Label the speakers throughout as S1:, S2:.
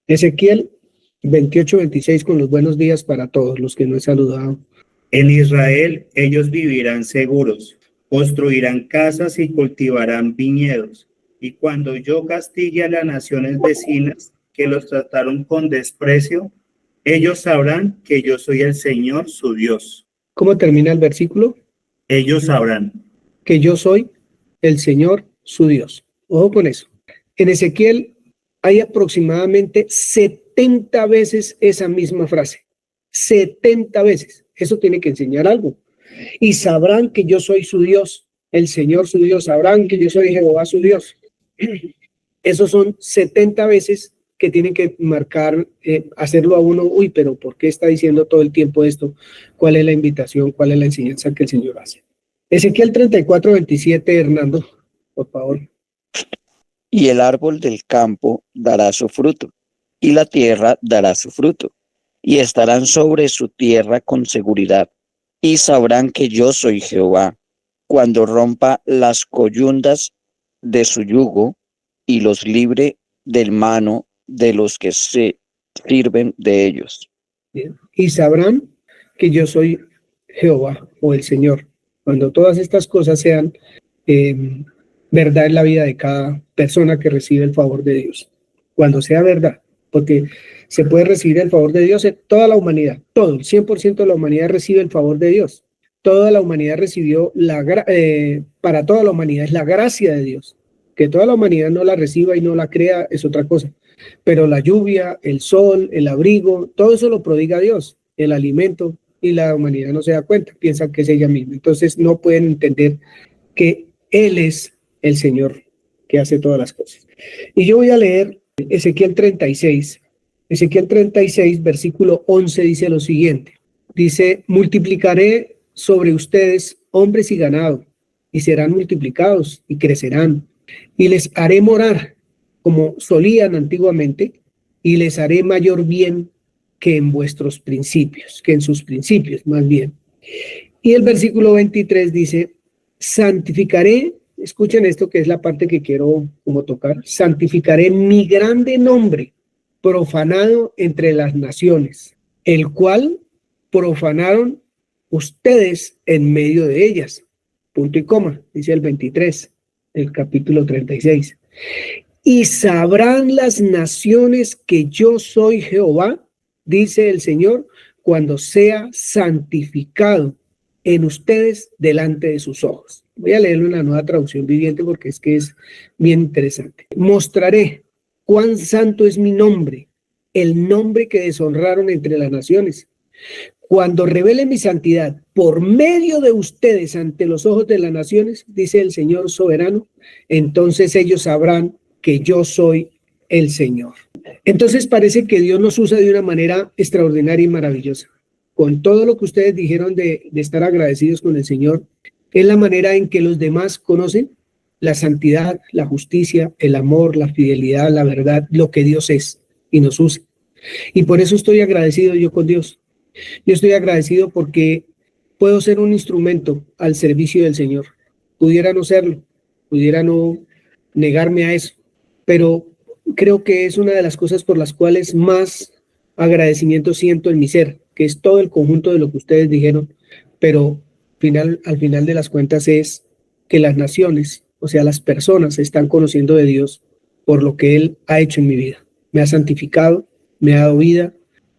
S1: Ezequiel 28-26 con los buenos días para todos los que no he saludado.
S2: En Israel ellos vivirán seguros, construirán casas y cultivarán viñedos. Y cuando yo castigue a las naciones vecinas que los trataron con desprecio, ellos sabrán que yo soy el Señor su Dios.
S1: ¿Cómo termina el versículo?
S2: Ellos sabrán.
S1: Que yo soy el Señor su Dios. Ojo con eso. En Ezequiel hay aproximadamente 70 veces esa misma frase. 70 veces. Eso tiene que enseñar algo. Y sabrán que yo soy su Dios, el Señor su Dios. Sabrán que yo soy Jehová su Dios. Esos son 70 veces que tienen que marcar, hacerlo a uno. Uy, pero ¿por qué está diciendo todo el tiempo esto? ¿Cuál es la invitación? ¿Cuál es la enseñanza que el Señor hace? Ezequiel 34-27, Hernando, por favor.
S3: Y el árbol del campo dará su fruto, y la tierra dará su fruto, y estarán sobre su tierra con seguridad, y sabrán que yo soy Jehová, cuando rompa las coyundas de su yugo, y los libre del mano de los que se sirven de ellos.
S1: Bien. Y sabrán que yo soy Jehová, o el Señor, cuando todas estas cosas sean verdad en la vida de cada persona que recibe el favor de Dios. Cuando sea verdad, porque se puede recibir el favor de Dios en toda la humanidad, todo, el 100% de la humanidad recibe el favor de Dios. Toda la humanidad recibió, para toda la humanidad es la gracia de Dios. Que toda la humanidad no la reciba y no la crea es otra cosa. Pero la lluvia, el sol, el abrigo, todo eso lo prodiga Dios, el alimento, y la humanidad no se da cuenta, piensa que es ella misma. Entonces no pueden entender que Él es el Señor que hace todas las cosas. Y yo voy a leer Ezequiel 36. Ezequiel 36, versículo 11 dice lo siguiente. Dice, multiplicaré sobre ustedes hombres y ganado, y serán multiplicados y crecerán. Y les haré morar como solían antiguamente, y les haré mayor bien que en vuestros principios, que en sus principios más bien. Y el versículo 23 dice, santificaré, escuchen esto que es la parte que quiero como tocar, santificaré mi grande nombre, profanado entre las naciones, el cual profanaron ustedes en medio de ellas. Punto y coma, dice el 23, el capítulo 36. Y sabrán las naciones que yo soy Jehová, dice el Señor, cuando sea santificado en ustedes delante de sus ojos. Voy a leerlo en la Nueva Traducción Viviente porque es que es bien interesante. Mostraré cuán santo es mi nombre, el nombre que deshonraron entre las naciones. Cuando revele mi santidad por medio de ustedes ante los ojos de las naciones, dice el Señor soberano, entonces ellos sabrán que yo soy el Señor. Entonces parece que Dios nos usa de una manera extraordinaria y maravillosa. Con todo lo que ustedes dijeron de estar agradecidos con el Señor, es la manera en que los demás conocen la santidad, la justicia, el amor, la fidelidad, la verdad, lo que Dios es y nos usa. Y por eso estoy agradecido yo con Dios. Yo estoy agradecido porque puedo ser un instrumento al servicio del Señor. Pudiera no serlo, pudiera no negarme a eso, pero creo que es una de las cosas por las cuales más agradecimiento siento en mi ser, que es todo el conjunto de lo que ustedes dijeron, pero al final de las cuentas es que las naciones, o sea, las personas están conociendo de Dios por lo que Él ha hecho en mi vida. Me ha santificado, me ha dado vida,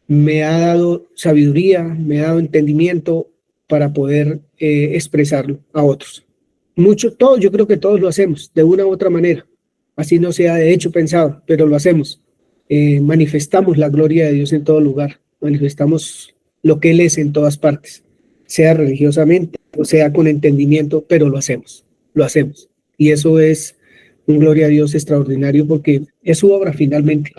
S1: me ha dado sabiduría, me ha dado entendimiento para poder expresarlo a otros. Todos, yo creo que todos lo hacemos de una u otra manera, así no sea de hecho pensado, pero lo hacemos. Manifestamos la gloria de Dios en todo lugar, manifestamos lo que Él es en todas partes, sea religiosamente o sea con entendimiento, pero lo hacemos. Y eso es un gloria a Dios extraordinario porque es su obra finalmente.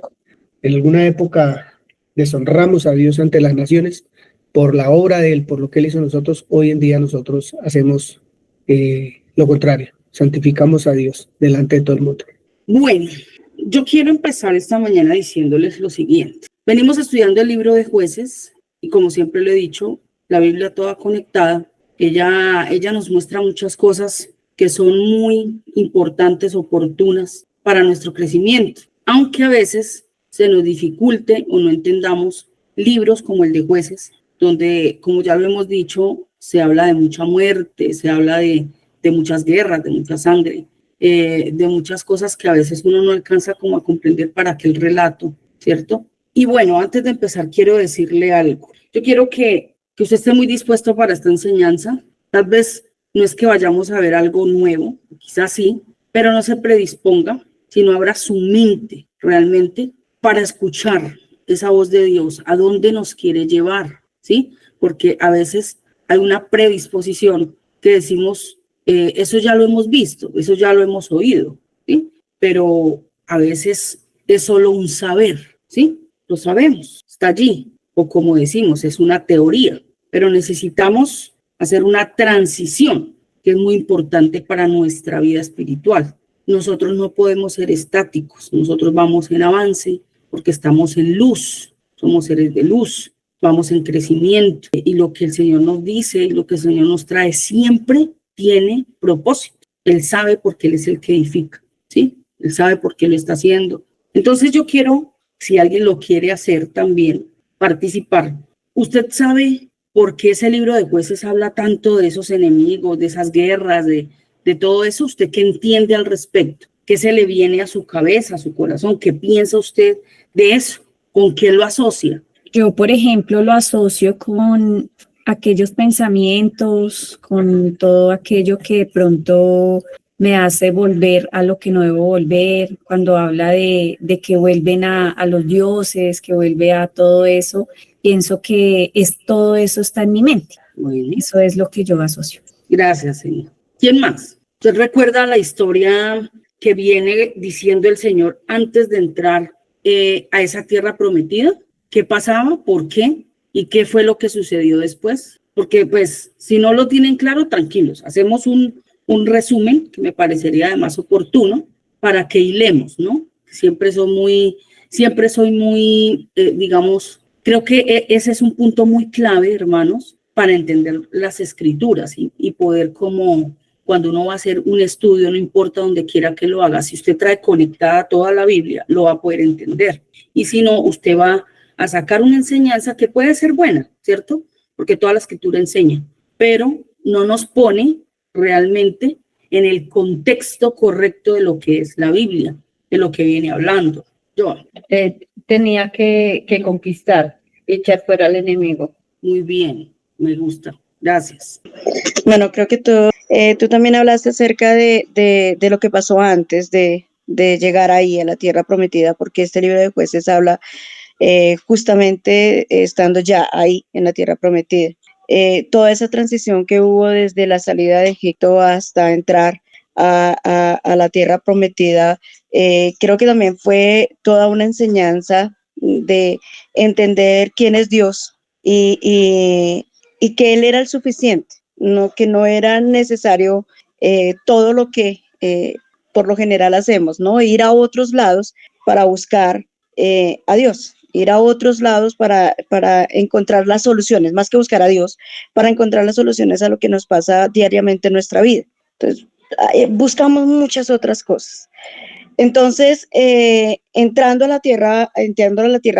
S1: En alguna época deshonramos a Dios ante las naciones por la obra de Él, por lo que Él hizo nosotros. Hoy en día nosotros hacemos lo contrario, santificamos a Dios delante de todo el mundo.
S4: Bueno, yo quiero empezar esta mañana diciéndoles lo siguiente. Venimos estudiando el libro de Jueces y como siempre lo he dicho, la Biblia toda conectada, ella nos muestra muchas cosas que son muy importantes, oportunas para nuestro crecimiento, aunque a veces se nos dificulte o no entendamos libros como el de Jueces, donde, como ya lo hemos dicho, se habla de mucha muerte, se habla de muchas guerras, de mucha sangre, de muchas cosas que a veces uno no alcanza como a comprender para aquel relato, ¿cierto? Y bueno, antes de empezar, quiero decirle algo. Yo quiero que usted esté muy dispuesto para esta enseñanza. Tal vez no es que vayamos a ver algo nuevo, quizás sí, pero no se predisponga, sino abra su mente realmente para escuchar esa voz de Dios, a dónde nos quiere llevar, ¿sí? Porque a veces hay una predisposición que decimos, eso ya lo hemos visto, eso ya lo hemos oído, ¿sí? Pero a veces es solo un saber, ¿sí? Lo sabemos, está allí, o como decimos, es una teoría, pero necesitamos hacer una transición que es muy importante para nuestra vida espiritual. Nosotros no podemos ser estáticos, nosotros vamos en avance porque estamos en luz, somos seres de luz, vamos en crecimiento y lo que el Señor nos dice y lo que el Señor nos trae siempre tiene propósito. Él sabe porque Él es el que edifica, ¿sí? Él sabe por qué lo está haciendo. Entonces yo quiero, si alguien lo quiere hacer también, participar. ¿Usted sabe por qué ese libro de Jueces habla tanto de esos enemigos, de esas guerras, de todo eso? ¿Usted qué entiende al respecto? ¿Qué se le viene a su cabeza, a su corazón? ¿Qué piensa usted de eso? ¿Con qué lo asocia?
S5: Yo, por ejemplo, lo asocio con aquellos pensamientos, con todo aquello que de pronto me hace volver a lo que no debo volver, cuando habla de que vuelven a los dioses, que vuelve a todo eso, pienso que todo eso está en mi mente.
S4: Bueno,
S5: Eso es lo que yo asocio.
S4: gracias, Señor. ¿Quién más? ¿Usted recuerda la historia que viene diciendo el Señor antes de entrar a esa tierra prometida? ¿Qué pasaba? ¿Por qué? ¿Y qué fue lo que sucedió después? Porque pues si no lo tienen claro, tranquilos. Hacemos un resumen que me parecería además oportuno para que hilemos, ¿no? Siempre soy muy, digamos, creo que ese es un punto muy clave, hermanos, para entender las escrituras y poder como cuando uno va a hacer un estudio, no importa donde quiera que lo haga, si usted trae conectada toda la Biblia, lo va a poder entender. Y si no, usted va a sacar una enseñanza que puede ser buena, ¿cierto? Porque toda la escritura enseña, pero no nos pone realmente en el contexto correcto de lo que es la Biblia, de lo que viene hablando. Yo.
S6: Tenía que conquistar, echar fuera al enemigo.
S4: Muy bien, me gusta. Gracias.
S7: Bueno, creo que tú también hablaste acerca de lo que pasó antes de llegar ahí a la tierra prometida, porque este libro de Jueces habla justamente estando ya ahí en la tierra prometida. Toda esa transición que hubo desde la salida de Egipto hasta entrar a la tierra prometida, creo que también fue toda una enseñanza de entender quién es Dios y que Él era el suficiente, que no era necesario todo lo que por lo general hacemos, ¿no? Ir a otros lados para buscar a Dios, ir a otros lados para encontrar las soluciones, más que buscar a Dios, para encontrar las soluciones a lo que nos pasa diariamente en nuestra vida. Entonces, buscamos muchas otras cosas. Entonces, entrando a la tierra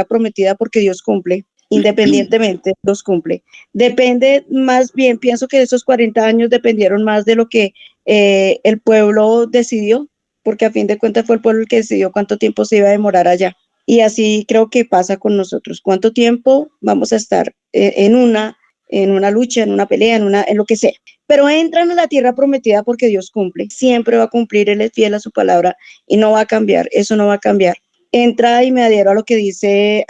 S7: prometida, porque Dios cumple, independientemente los cumple. Depende más bien, pienso que esos 40 años dependieron más de lo que el pueblo decidió, porque a fin de cuentas fue el pueblo el que decidió cuánto tiempo se iba a demorar allá. Y así creo que pasa con nosotros. ¿Cuánto tiempo vamos a estar en una lucha, en una pelea, en lo que sea? Pero entran a la tierra prometida porque Dios cumple. Siempre va a cumplir, Él es fiel a su palabra y no va a cambiar, eso no va a cambiar. Entra y me adhiero a lo que dice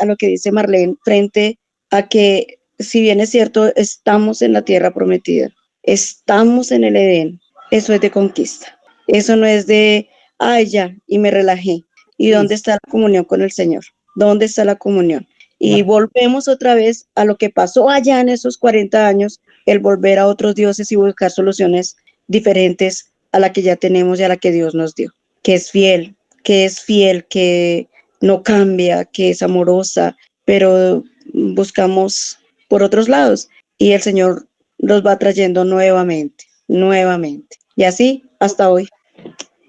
S7: Marlene frente a que, si bien es cierto, estamos en la tierra prometida, estamos en el Edén, eso es de conquista. Eso no es de, ay, ya, y me relajé. ¿Y dónde está la comunión con el Señor? ¿Dónde está la comunión? Y volvemos otra vez a lo que pasó allá en esos 40 años, el volver a otros dioses y buscar soluciones diferentes a la que ya tenemos y a la que Dios nos dio, que es fiel, que no cambia, que es amorosa, pero buscamos por otros lados y el Señor los va trayendo nuevamente. Y así hasta hoy.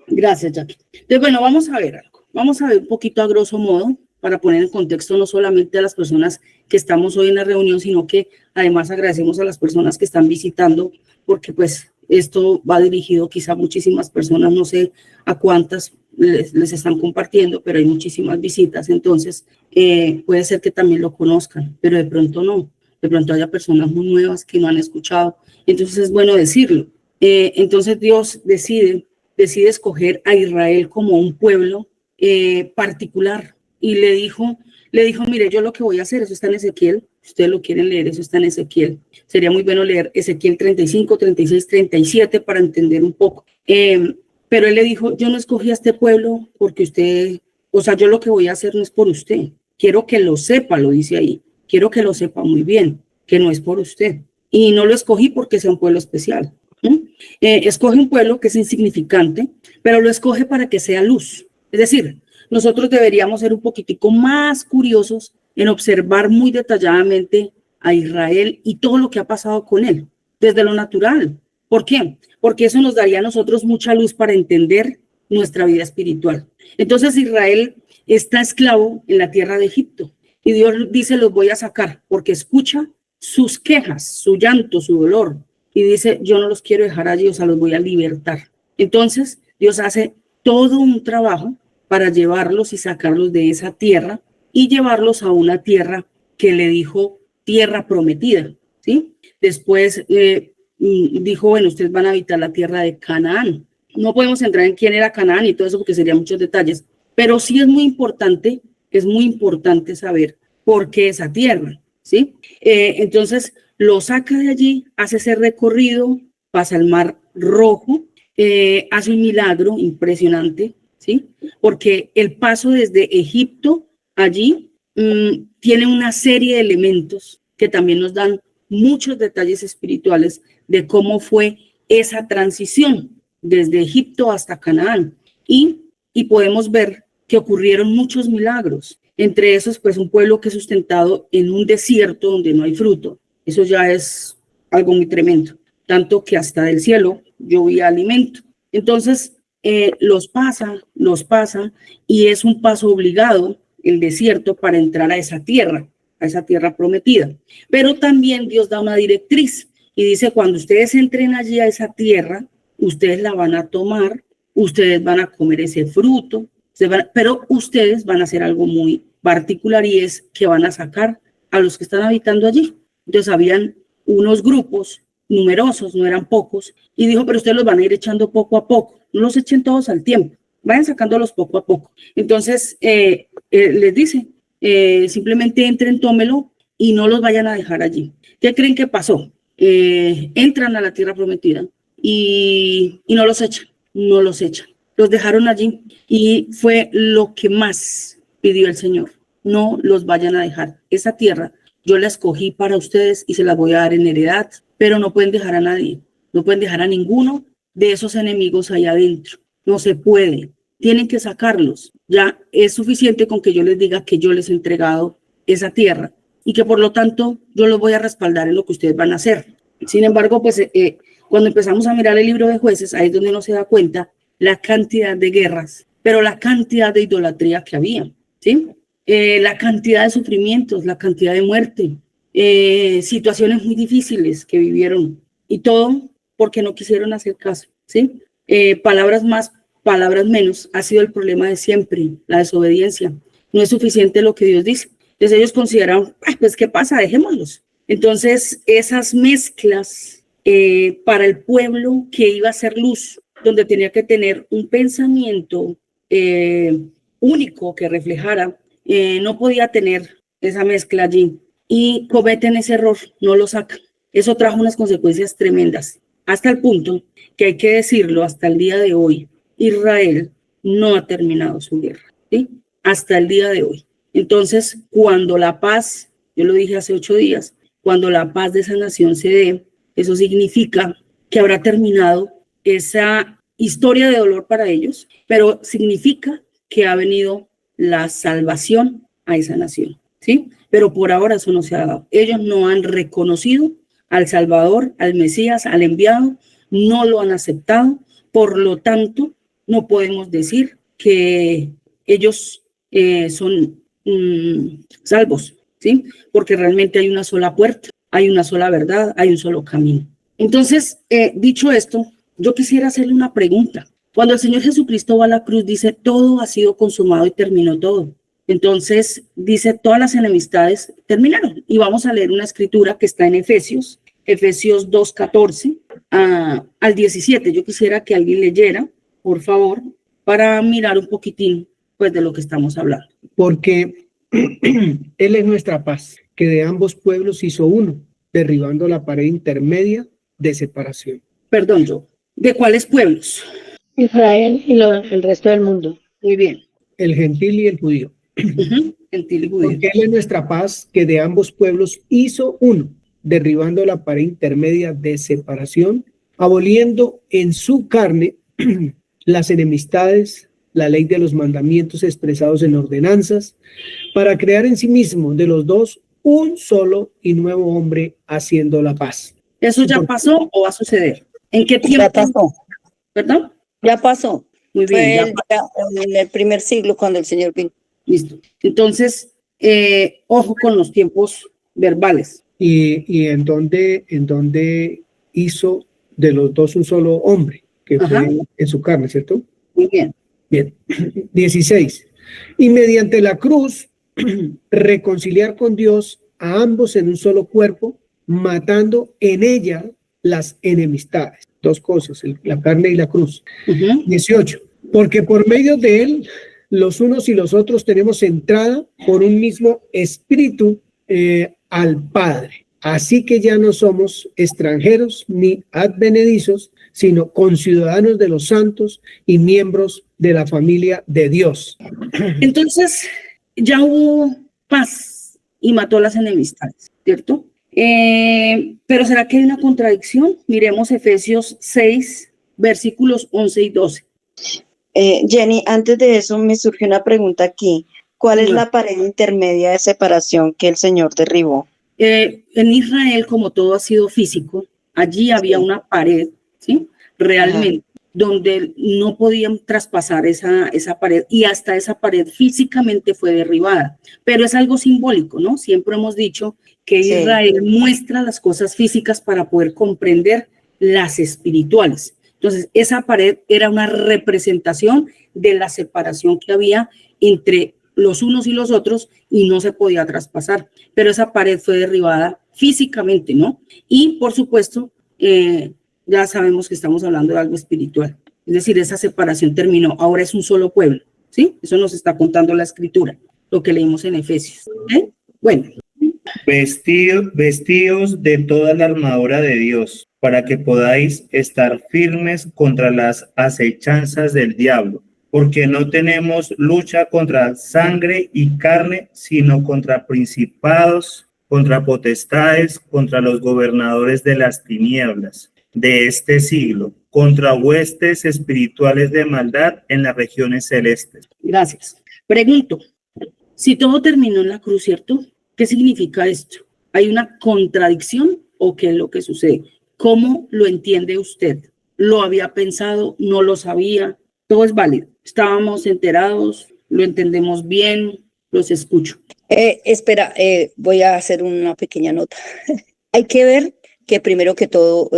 S4: Gracias, Jackie. Entonces, bueno, vamos a ver algo. Vamos a ver un poquito a grosso modo para poner en contexto no solamente a las personas que estamos hoy en la reunión, sino que además agradecemos a las personas que están visitando, porque pues esto va dirigido quizá a muchísimas personas, no sé a cuántas les están compartiendo, pero hay muchísimas visitas, entonces puede ser que también lo conozcan, pero de pronto no, de pronto haya personas muy nuevas que no han escuchado, entonces es bueno decirlo. Entonces Dios decide escoger a Israel como un pueblo particular y le dijo, mire, yo lo que voy a hacer, eso está en Ezequiel, si ustedes lo quieren leer, eso está en Ezequiel, sería muy bueno leer Ezequiel 35, 36, 37 para entender un poco, pero él le dijo, yo no escogí a este pueblo porque usted, o sea, yo lo que voy a hacer no es por usted, quiero que lo sepa, lo dice ahí, quiero que lo sepa muy bien, que no es por usted, y no lo escogí porque sea un pueblo especial. Escoge un pueblo que es insignificante, pero lo escoge para que sea luz. Es decir, nosotros deberíamos ser un poquitico más curiosos en observar muy detalladamente a Israel y todo lo que ha pasado con él, desde lo natural. ¿Por qué? Porque eso nos daría a nosotros mucha luz para entender nuestra vida espiritual. Entonces Israel está esclavo en la tierra de Egipto y Dios dice, los voy a sacar porque escucha sus quejas, su llanto, su dolor. Y dice, yo no los quiero dejar allí, o sea, los voy a libertar. Entonces, Dios hace todo un trabajo para llevarlos y sacarlos de esa tierra y llevarlos a una tierra que le dijo tierra prometida, ¿sí? Después dijo, bueno, ustedes van a habitar la tierra de Canaán. No podemos entrar en quién era Canaán y todo eso porque serían muchos detalles, pero sí es muy importante saber por qué esa tierra, ¿sí? Entonces, lo saca de allí, hace ese recorrido, pasa el Mar Rojo, hace un milagro impresionante, ¿sí? Porque el paso desde Egipto allí tiene una serie de elementos que también nos dan muchos detalles espirituales de cómo fue esa transición desde Egipto hasta Canaán. Y podemos ver que ocurrieron muchos milagros, entre esos, pues, un pueblo que es sustentado en un desierto donde no hay fruto. Eso ya es algo muy tremendo, tanto que hasta del cielo llovía alimento. Entonces, los pasa, y es un paso obligado el desierto para entrar a esa tierra prometida. Pero también Dios da una directriz y dice, cuando ustedes entren allí a esa tierra, ustedes la van a tomar, ustedes van a comer ese fruto, pero ustedes van a hacer algo muy particular y es que van a sacar a los que están habitando allí. Entonces habían unos grupos numerosos, no eran pocos, y dijo, pero ustedes los van a ir echando poco a poco, no los echen todos al tiempo, vayan sacándolos poco a poco. Entonces les dice, simplemente entren, tómelo y no los vayan a dejar allí. ¿Qué creen que pasó? Entran a la tierra prometida y no los echan, los dejaron allí y fue lo que más pidió el Señor, no los vayan a dejar. Esa tierra yo la escogí para ustedes y se la voy a dar en heredad, pero no pueden dejar a nadie, no pueden dejar a ninguno de esos enemigos allá adentro, no se puede, tienen que sacarlos. Ya es suficiente con que yo les diga que yo les he entregado esa tierra y que por lo tanto yo los voy a respaldar en lo que ustedes van a hacer. Sin embargo, pues cuando empezamos a mirar el libro de Jueces, ahí es donde uno se da cuenta la cantidad de guerras, pero la cantidad de idolatría que había, ¿sí? La cantidad de sufrimientos, la cantidad de muerte, situaciones muy difíciles que vivieron y todo porque no quisieron hacer caso, ¿sí? Palabras más, palabras menos, ha sido el problema de siempre, la desobediencia. No es suficiente lo que Dios dice. Entonces ellos consideraron, pues, ¿qué pasa? Dejémoslos. Entonces esas mezclas para el pueblo que iba a ser luz, donde tenía que tener un pensamiento único que reflejara, no podía tener esa mezcla allí y cometen ese error, no lo sacan. Eso trajo unas consecuencias tremendas, hasta el punto que hay que decirlo, hasta el día de hoy, Israel no ha terminado su guerra, ¿sí? Hasta el día de hoy. Entonces, cuando la paz, yo lo dije hace 8 días, cuando la paz de esa nación se dé, eso significa que habrá terminado esa historia de dolor para ellos, pero significa que ha venido la salvación a esa nación, ¿sí? Pero por ahora eso no se ha dado. Ellos no han reconocido al Salvador, al Mesías, al enviado, no lo han aceptado, por lo tanto, no podemos decir que ellos son salvos, ¿sí? Porque realmente hay una sola puerta, hay una sola verdad, hay un solo camino. Entonces, dicho esto, yo quisiera hacerle una pregunta. Cuando el Señor Jesucristo va a la cruz, dice, todo ha sido consumado y terminó todo. Entonces, dice, todas las enemistades terminaron. Y vamos a leer una escritura que está en Efesios 2:14 al 17. Yo quisiera que alguien leyera, por favor, para mirar un poquitín, pues, de lo que estamos hablando.
S1: Porque Él es nuestra paz, que de ambos pueblos hizo uno, derribando la pared intermedia de separación.
S4: Perdón, yo. ¿De cuáles pueblos?
S6: Israel y el resto del mundo.
S4: Muy bien.
S1: El gentil y el judío.
S4: Gentil y judío.
S1: Porque Él es nuestra paz, que de ambos pueblos hizo uno, derribando la pared intermedia de separación, aboliendo en su carne las enemistades, la ley de los mandamientos expresados en ordenanzas, para crear en sí mismo de los dos un solo y nuevo hombre, haciendo la paz.
S4: ¿Eso ya pasó o va a suceder? ¿En qué tiempo?
S7: Ya pasó,
S4: ¿Perdón?
S7: ya pasó.
S4: Muy bien,
S7: Fue en el primer siglo cuando el Señor vino.
S4: listo. Entonces, ojo con los tiempos verbales.
S1: Y en donde hizo de los dos un solo hombre, que
S4: Ajá.
S1: fue en su carne, ¿cierto?
S4: Muy bien.
S1: Bien. 16. Y mediante la cruz, reconciliar con Dios a ambos en un solo cuerpo, matando en ella las enemistades. Dos cosas, la carne y la cruz. 18. Porque por medio de él, los unos y los otros tenemos entrada por un mismo espíritu al Padre. Así que ya no somos extranjeros ni advenedizos, sino conciudadanos de los santos y miembros de la familia de Dios.
S4: Entonces, ya hubo paz y mató las enemistades, ¿cierto? Pero ¿será que hay una contradicción? Miremos Efesios 6, versículos 11 y 12.
S7: Jenny, antes de eso me surgió una pregunta aquí. ¿Cuál es la pared intermedia de separación que el Señor derribó?
S4: En Israel, como todo ha sido físico, allí había una pared, ¿sí? Realmente, donde no podían traspasar esa pared, y hasta esa pared físicamente fue derribada. Pero es algo simbólico, ¿no? Siempre hemos dicho que Israel muestra las cosas físicas para poder comprender las espirituales. Entonces, esa pared era una representación de la separación que había entre los unos y los otros, y no se podía traspasar, pero esa pared fue derribada físicamente, ¿no? Y por supuesto, ya sabemos que estamos hablando de algo espiritual, es decir, esa separación terminó, ahora es un solo pueblo, ¿sí? Eso nos está contando la escritura, lo que leímos en Efesios. Bueno.
S2: Vestidos de toda la armadura de Dios, para que podáis estar firmes contra las acechanzas del diablo. Porque no tenemos lucha contra sangre y carne, sino contra principados, contra potestades, contra los gobernadores de las tinieblas de este siglo, contra huestes espirituales de maldad en las regiones celestes.
S4: Gracias. Pregunto, si todo terminó en la cruz, ¿cierto? ¿Qué significa esto? ¿Hay una contradicción o qué es lo que sucede? ¿Cómo lo entiende usted? ¿Lo había pensado? ¿No lo sabía? Todo es válido. Estábamos enterados, lo entendemos bien, los escucho.
S8: Espera, voy a hacer una pequeña nota. Hay que ver que primero que todo,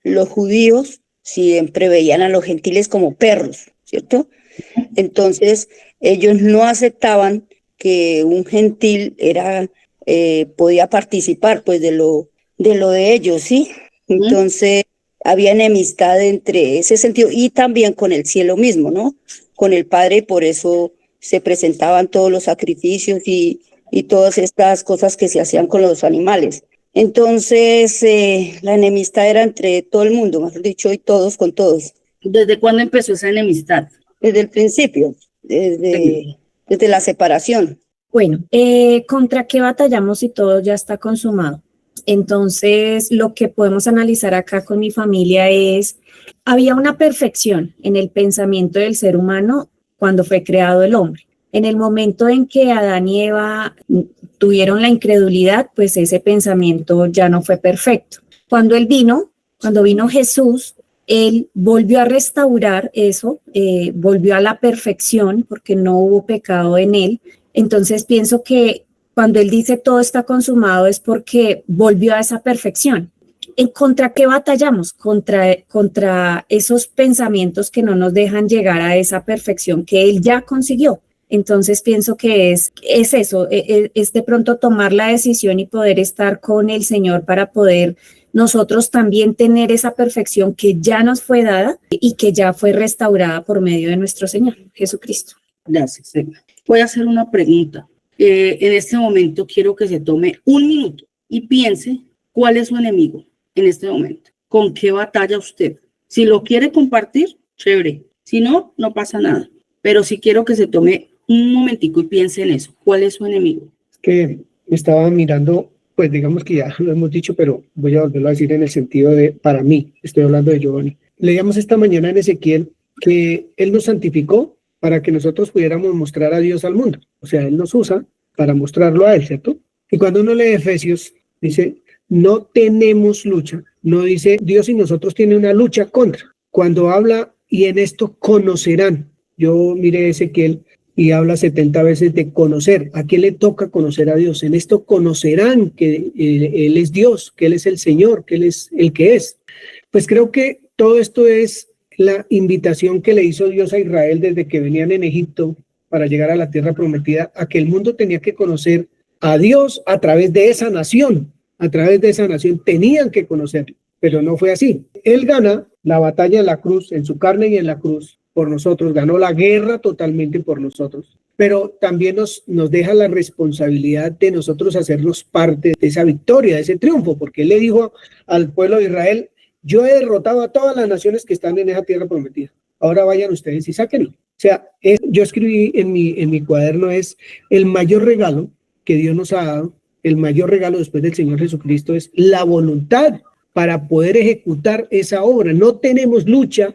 S8: los judíos siempre veían a los gentiles como perros, ¿cierto? Entonces, ellos no aceptaban que un gentil podía participar pues de lo de ellos, ¿sí? Entonces, había enemistad entre ese sentido y también con el cielo mismo, ¿no? Con el Padre, por eso se presentaban todos los sacrificios y todas estas cosas que se hacían con los animales. Entonces, la enemistad era entre todo el mundo, mejor dicho, y todos con todos.
S4: ¿Desde cuándo empezó esa enemistad?
S8: Desde el principio, desde la separación.
S5: Bueno, ¿contra qué batallamos si todo ya está consumado? Entonces, lo que podemos analizar acá con mi familia es, había una perfección en el pensamiento del ser humano cuando fue creado el hombre. En el momento en que Adán y Eva tuvieron la incredulidad, pues ese pensamiento ya no fue perfecto. Cuando vino Jesús, él volvió a restaurar eso, volvió a la perfección porque no hubo pecado en él. Entonces pienso que cuando él dice todo está consumado es porque volvió a esa perfección. ¿En contra qué batallamos? Contra esos pensamientos que no nos dejan llegar a esa perfección que él ya consiguió. Entonces pienso que es eso, es de pronto tomar la decisión y poder estar con el Señor para poder nosotros también tener esa perfección que ya nos fue dada y que ya fue restaurada por medio de nuestro Señor Jesucristo.
S4: Gracias, Edna. Voy a hacer una pregunta. En este momento quiero que se tome un minuto y piense cuál es su enemigo en este momento. ¿Con qué batalla usted? Si lo quiere compartir, chévere. Si no, no pasa nada. Pero sí quiero que se tome un momentico y piense en eso. ¿Cuál es su enemigo?
S1: Que estaba mirando, pues digamos que ya lo hemos dicho, pero voy a volverlo a decir en el sentido de, para mí, estoy hablando de Giovanni. Leíamos esta mañana en Ezequiel que Él nos santificó para que nosotros pudiéramos mostrar a Dios al mundo. O sea, Él nos usa para mostrarlo a Él, ¿cierto? Y cuando uno lee Efesios, dice, no tenemos lucha. No dice, Dios y nosotros tienen una lucha contra. Cuando habla, y en esto conocerán. Yo miré Ezequiel y habla 70 veces de conocer. ¿A quién le toca conocer a Dios? En esto conocerán que Él es Dios, que Él es el Señor, que Él es el que es. Pues creo que todo esto es la invitación que le hizo Dios a Israel desde que venían en Egipto para llegar a la tierra prometida, a que el mundo tenía que conocer a Dios a través de esa nación. A través de esa nación tenían que conocerlo, pero no fue así. Él gana la batalla en la cruz, en su carne y en la cruz, por nosotros, ganó la guerra totalmente por nosotros, pero también nos deja la responsabilidad de nosotros hacernos parte de esa victoria, de ese triunfo, porque Él le dijo al pueblo de Israel, yo he derrotado a todas las naciones que están en esa tierra prometida, ahora vayan ustedes y sáquenlo. O sea, yo escribí en mi cuaderno, es el mayor regalo que Dios nos ha dado, el mayor regalo después del Señor Jesucristo es la voluntad para poder ejecutar esa obra. No tenemos lucha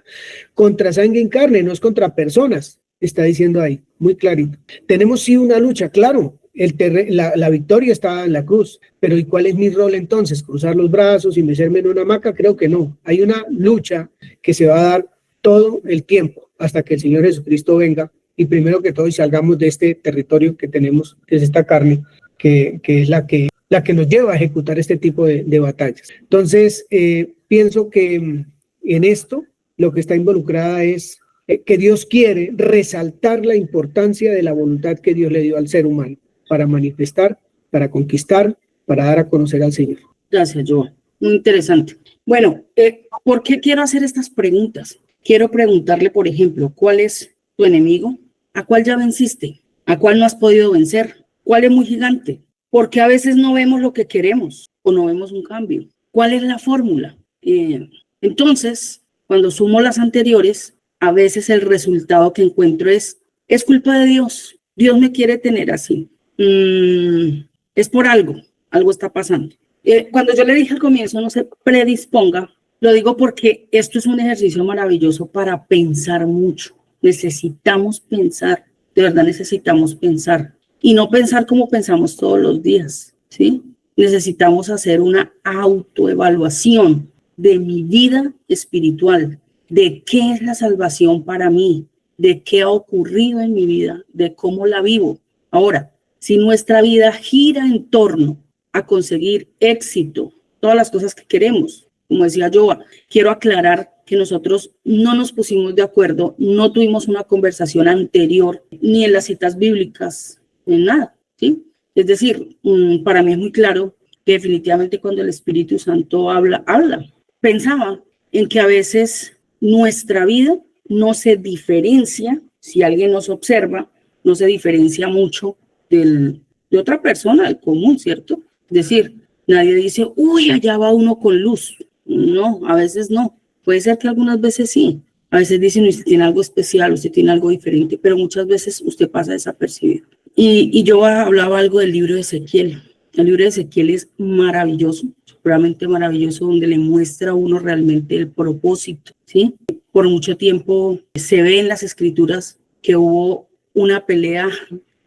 S1: contra sangre y carne, no es contra personas, está diciendo ahí, muy clarito. Tenemos sí una lucha, claro, la victoria está en la cruz, pero ¿y cuál es mi rol entonces? ¿Cruzar los brazos y meterme en una hamaca? Creo que no. Hay una lucha que se va a dar todo el tiempo hasta que el Señor Jesucristo venga y primero que todo y salgamos de este territorio que tenemos, que es esta carne, que es la que nos lleva a ejecutar este tipo de batallas. Entonces, pienso que en esto lo que está involucrada es que Dios quiere resaltar la importancia de la voluntad que Dios le dio al ser humano para manifestar, para conquistar, para dar a conocer al Señor.
S4: Gracias, Joa. Muy interesante. Bueno, ¿por qué quiero hacer estas preguntas? Quiero preguntarle, por ejemplo, ¿cuál es tu enemigo? ¿A cuál ya venciste? ¿A cuál no has podido vencer? ¿Cuál es muy gigante? Porque a veces no vemos lo que queremos o no vemos un cambio. ¿Cuál es la fórmula? Entonces, cuando sumo las anteriores, a veces el resultado que encuentro es culpa de Dios. Dios me quiere tener así. Es por algo está pasando. Cuando yo le dije al comienzo, no se predisponga, lo digo porque esto es un ejercicio maravilloso para pensar mucho. Necesitamos pensar, de verdad necesitamos pensar. Y no pensar como pensamos todos los días, ¿sí? Necesitamos hacer una autoevaluación de mi vida espiritual, de qué es la salvación para mí, de qué ha ocurrido en mi vida, de cómo la vivo. Ahora, si nuestra vida gira en torno a conseguir éxito, todas las cosas que queremos, como decía Joa, quiero aclarar que nosotros no nos pusimos de acuerdo, no tuvimos una conversación anterior, ni en las citas bíblicas, en nada, ¿sí? Es decir, para mí es muy claro que definitivamente cuando el Espíritu Santo habla. Pensaba en que a veces nuestra vida no se diferencia, si alguien nos observa, no se diferencia mucho de otra persona, del común, ¿cierto? Es decir, nadie dice, uy, allá va uno con luz. No, a veces no. Puede ser que algunas veces sí. A veces dicen, usted tiene algo especial, usted tiene algo diferente, pero muchas veces usted pasa desapercibido. Y yo hablaba algo del libro de Ezequiel. El libro de Ezequiel es maravilloso, realmente maravilloso, donde le muestra a uno realmente el propósito, ¿sí? Por mucho tiempo se ve en las escrituras que hubo una pelea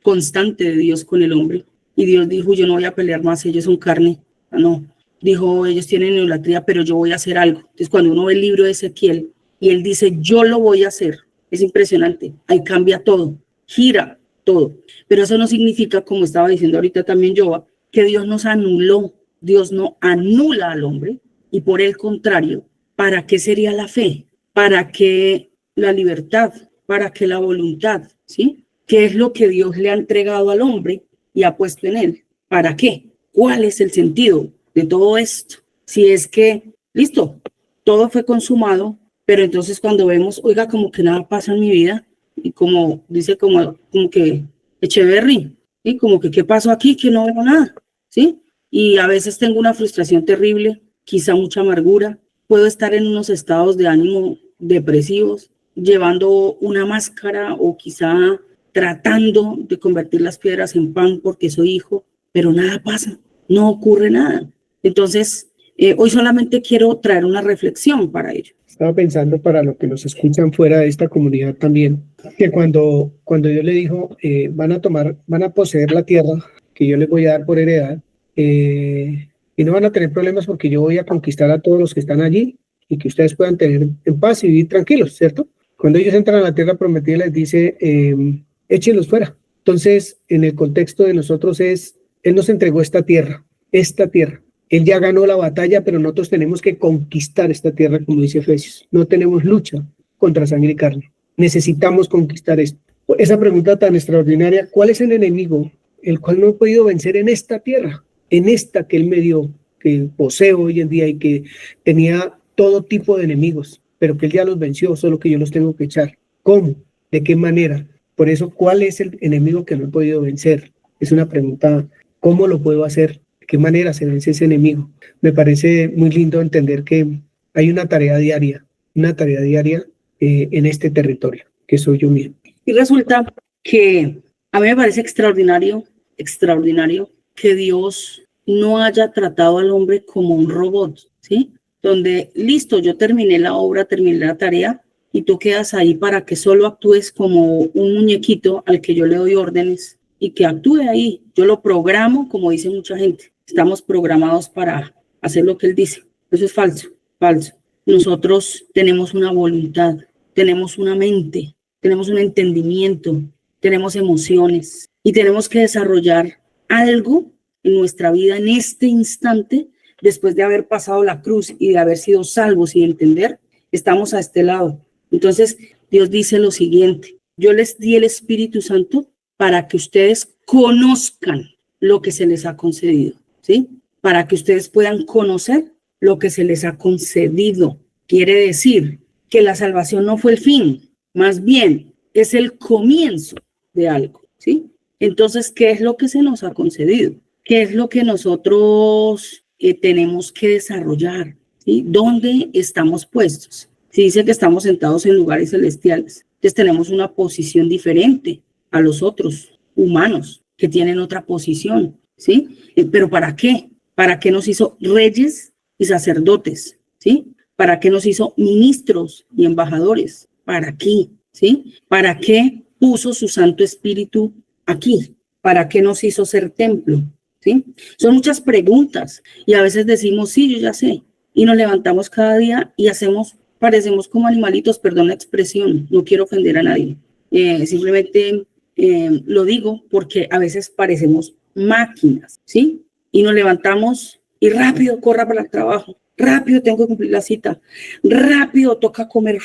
S4: constante de Dios con el hombre. Y Dios dijo, yo no voy a pelear más, ellos son carne. No, dijo, ellos tienen idolatría, pero yo voy a hacer algo. Entonces, cuando uno ve el libro de Ezequiel y él dice, yo lo voy a hacer, es impresionante. Ahí cambia todo, gira todo. Pero eso no significa, como estaba diciendo ahorita también Joa, que Dios nos anuló. Dios no anula al hombre y por el contrario, ¿para qué sería la fe? ¿Para qué la libertad? ¿Para qué la voluntad? ¿Sí? ¿Qué es lo que Dios le ha entregado al hombre y ha puesto en él? ¿Para qué? ¿Cuál es el sentido de todo esto? Si es que, listo, todo fue consumado, pero entonces cuando vemos, oiga, como que nada pasa en mi vida, y como dice, como que Echeverry, ¿sí? Como que qué pasó aquí, que no veo nada, ¿sí? Y a veces tengo una frustración terrible, quizá mucha amargura, puedo estar en unos estados de ánimo depresivos, llevando una máscara o quizá tratando de convertir las piedras en pan porque soy hijo, pero nada pasa, no ocurre nada. Entonces, hoy solamente quiero traer una reflexión para ello.
S1: Estaba pensando para los que nos escuchan fuera de esta comunidad también, que cuando Dios le dijo, van a poseer la tierra que yo les voy a dar por heredad, y no van a tener problemas porque yo voy a conquistar a todos los que están allí y que ustedes puedan tener en paz y vivir tranquilos, ¿cierto? Cuando ellos entran a la tierra prometida les dice, échenlos fuera. Entonces, en el contexto de nosotros Él nos entregó esta tierra. Él ya ganó la batalla, pero nosotros tenemos que conquistar esta tierra, como dice Efesios. No tenemos lucha contra sangre y carne. Necesitamos conquistar esto. Esa pregunta tan extraordinaria, ¿cuál es el enemigo el cual no he podido vencer en esta tierra? En esta que Él me dio, que poseo hoy en día y que tenía todo tipo de enemigos, pero que Él ya los venció, solo que yo los tengo que echar. ¿Cómo? ¿De qué manera? Por eso, ¿cuál es el enemigo que no he podido vencer? Es una pregunta, ¿cómo lo puedo hacer? ¿De qué manera se vence ese enemigo? Me parece muy lindo entender que hay una tarea diaria en este territorio, que soy yo mismo.
S4: Y resulta que a mí me parece extraordinario que Dios no haya tratado al hombre como un robot, ¿sí? Donde, listo, yo terminé la obra, terminé la tarea, y tú quedas ahí para que solo actúes como un muñequito al que yo le doy órdenes y que actúe ahí. Yo lo programo, como dice mucha gente. Estamos programados para hacer lo que Él dice. Eso es falso. Nosotros tenemos una voluntad, tenemos una mente, tenemos un entendimiento, tenemos emociones y tenemos que desarrollar algo en nuestra vida en este instante, después de haber pasado la cruz y de haber sido salvos y entender, estamos a este lado. Entonces, Dios dice lo siguiente: yo les di el Espíritu Santo para que ustedes conozcan lo que se les ha concedido, ¿sí? Para que ustedes puedan conocer lo que se les ha concedido. Quiere decir que la salvación no fue el fin, más bien es el comienzo de algo, ¿sí? Entonces, ¿qué es lo que se nos ha concedido? ¿Qué es lo que nosotros tenemos que desarrollar? ¿Sí? ¿Dónde estamos puestos? Si dice que estamos sentados en lugares celestiales, entonces tenemos una posición diferente a los otros humanos que tienen otra posición, ¿sí? ¿Pero para qué? ¿Para qué nos hizo reyes y sacerdotes? ¿Sí? ¿Para qué nos hizo ministros y embajadores? ¿Para qué? ¿Sí? ¿Para qué puso su Santo Espíritu aquí? ¿Para qué nos hizo ser templo? ¿Sí? Son muchas preguntas y a veces decimos, sí, yo ya sé, y nos levantamos cada día y parecemos como animalitos, perdón la expresión, no quiero ofender a nadie, simplemente lo digo porque a veces parecemos máquinas, ¿sí? Y nos levantamos y rápido, corra para el trabajo, rápido tengo que cumplir la cita, rápido toca comer,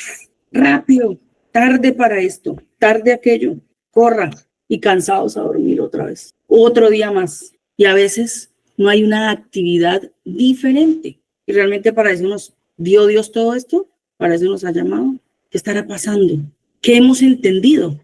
S4: rápido, tarde para esto, tarde aquello, corra, y cansados a dormir otra vez, otro día más. Y a veces no hay una actividad diferente. Y realmente para eso nos dio Dios todo esto, para eso nos ha llamado. ¿Qué estará pasando? ¿Qué hemos entendido?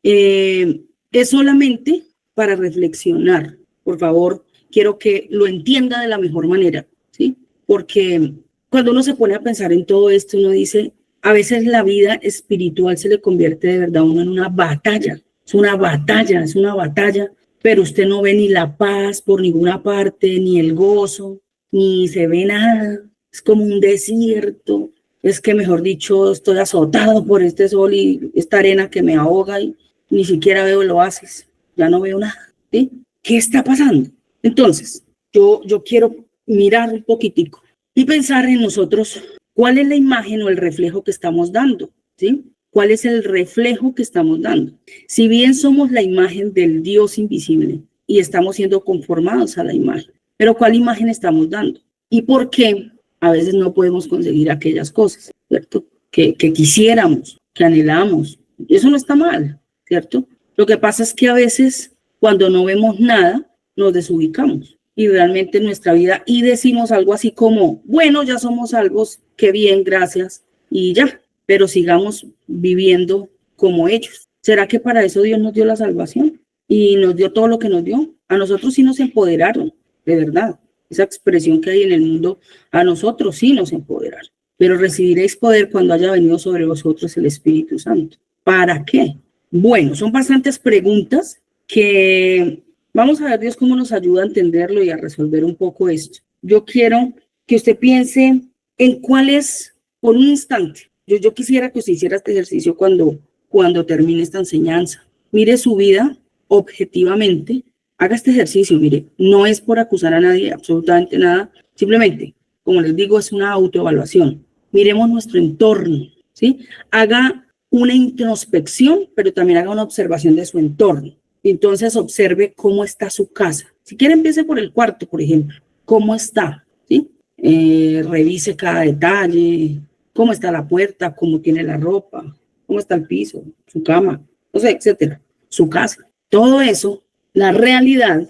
S4: Es solamente para reflexionar. Por favor, quiero que lo entienda de la mejor manera, ¿sí? Porque cuando uno se pone a pensar en todo esto, uno dice, a veces la vida espiritual se le convierte de verdad a uno en una batalla. Es una batalla, pero usted no ve ni la paz por ninguna parte, ni el gozo, ni se ve nada. Es como un desierto. Es que, mejor dicho, estoy azotado por este sol y esta arena que me ahoga y ni siquiera veo el oasis. Ya no veo nada, ¿sí? ¿Qué está pasando? Entonces, yo quiero mirar un poquitico y pensar en nosotros cuál es la imagen o el reflejo que estamos dando, ¿sí? cuál es el reflejo que estamos dando. Si bien somos la imagen del Dios invisible y estamos siendo conformados a la imagen, pero ¿cuál imagen estamos dando? ¿Y por qué a veces no podemos conseguir aquellas cosas, ¿cierto? Que quisiéramos, que anhelamos? Eso no está mal, ¿cierto? Lo que pasa es que a veces cuando no vemos nada, nos desubicamos y realmente en nuestra vida y decimos algo así como, bueno, ya somos salvos, qué bien, gracias, y ya, pero sigamos viviendo como ellos. ¿Será que para eso Dios nos dio la salvación y nos dio todo lo que nos dio? A nosotros sí nos empoderaron, de verdad. Esa expresión que hay en el mundo, a nosotros sí nos empoderaron. Pero recibiréis poder cuando haya venido sobre vosotros el Espíritu Santo. ¿Para qué? Bueno, son bastantes preguntas que vamos a ver Dios cómo nos ayuda a entenderlo y a resolver un poco esto. Yo quiero que usted piense en cuál es, por un instante, yo quisiera que usted hiciera este ejercicio cuando termine esta enseñanza. Mire su vida objetivamente, haga este ejercicio, mire, no es por acusar a nadie, absolutamente nada, simplemente, como les digo, es una autoevaluación. Miremos nuestro entorno, ¿sí? Haga una introspección, pero también haga una observación de su entorno. Entonces observe cómo está su casa. Si quiere, empiece por el cuarto, por ejemplo. ¿Cómo está? ¿Sí? Revise cada detalle, cómo está la puerta, cómo tiene la ropa, cómo está el piso, su cama, no sé, etcétera, su casa. Todo eso, la realidad,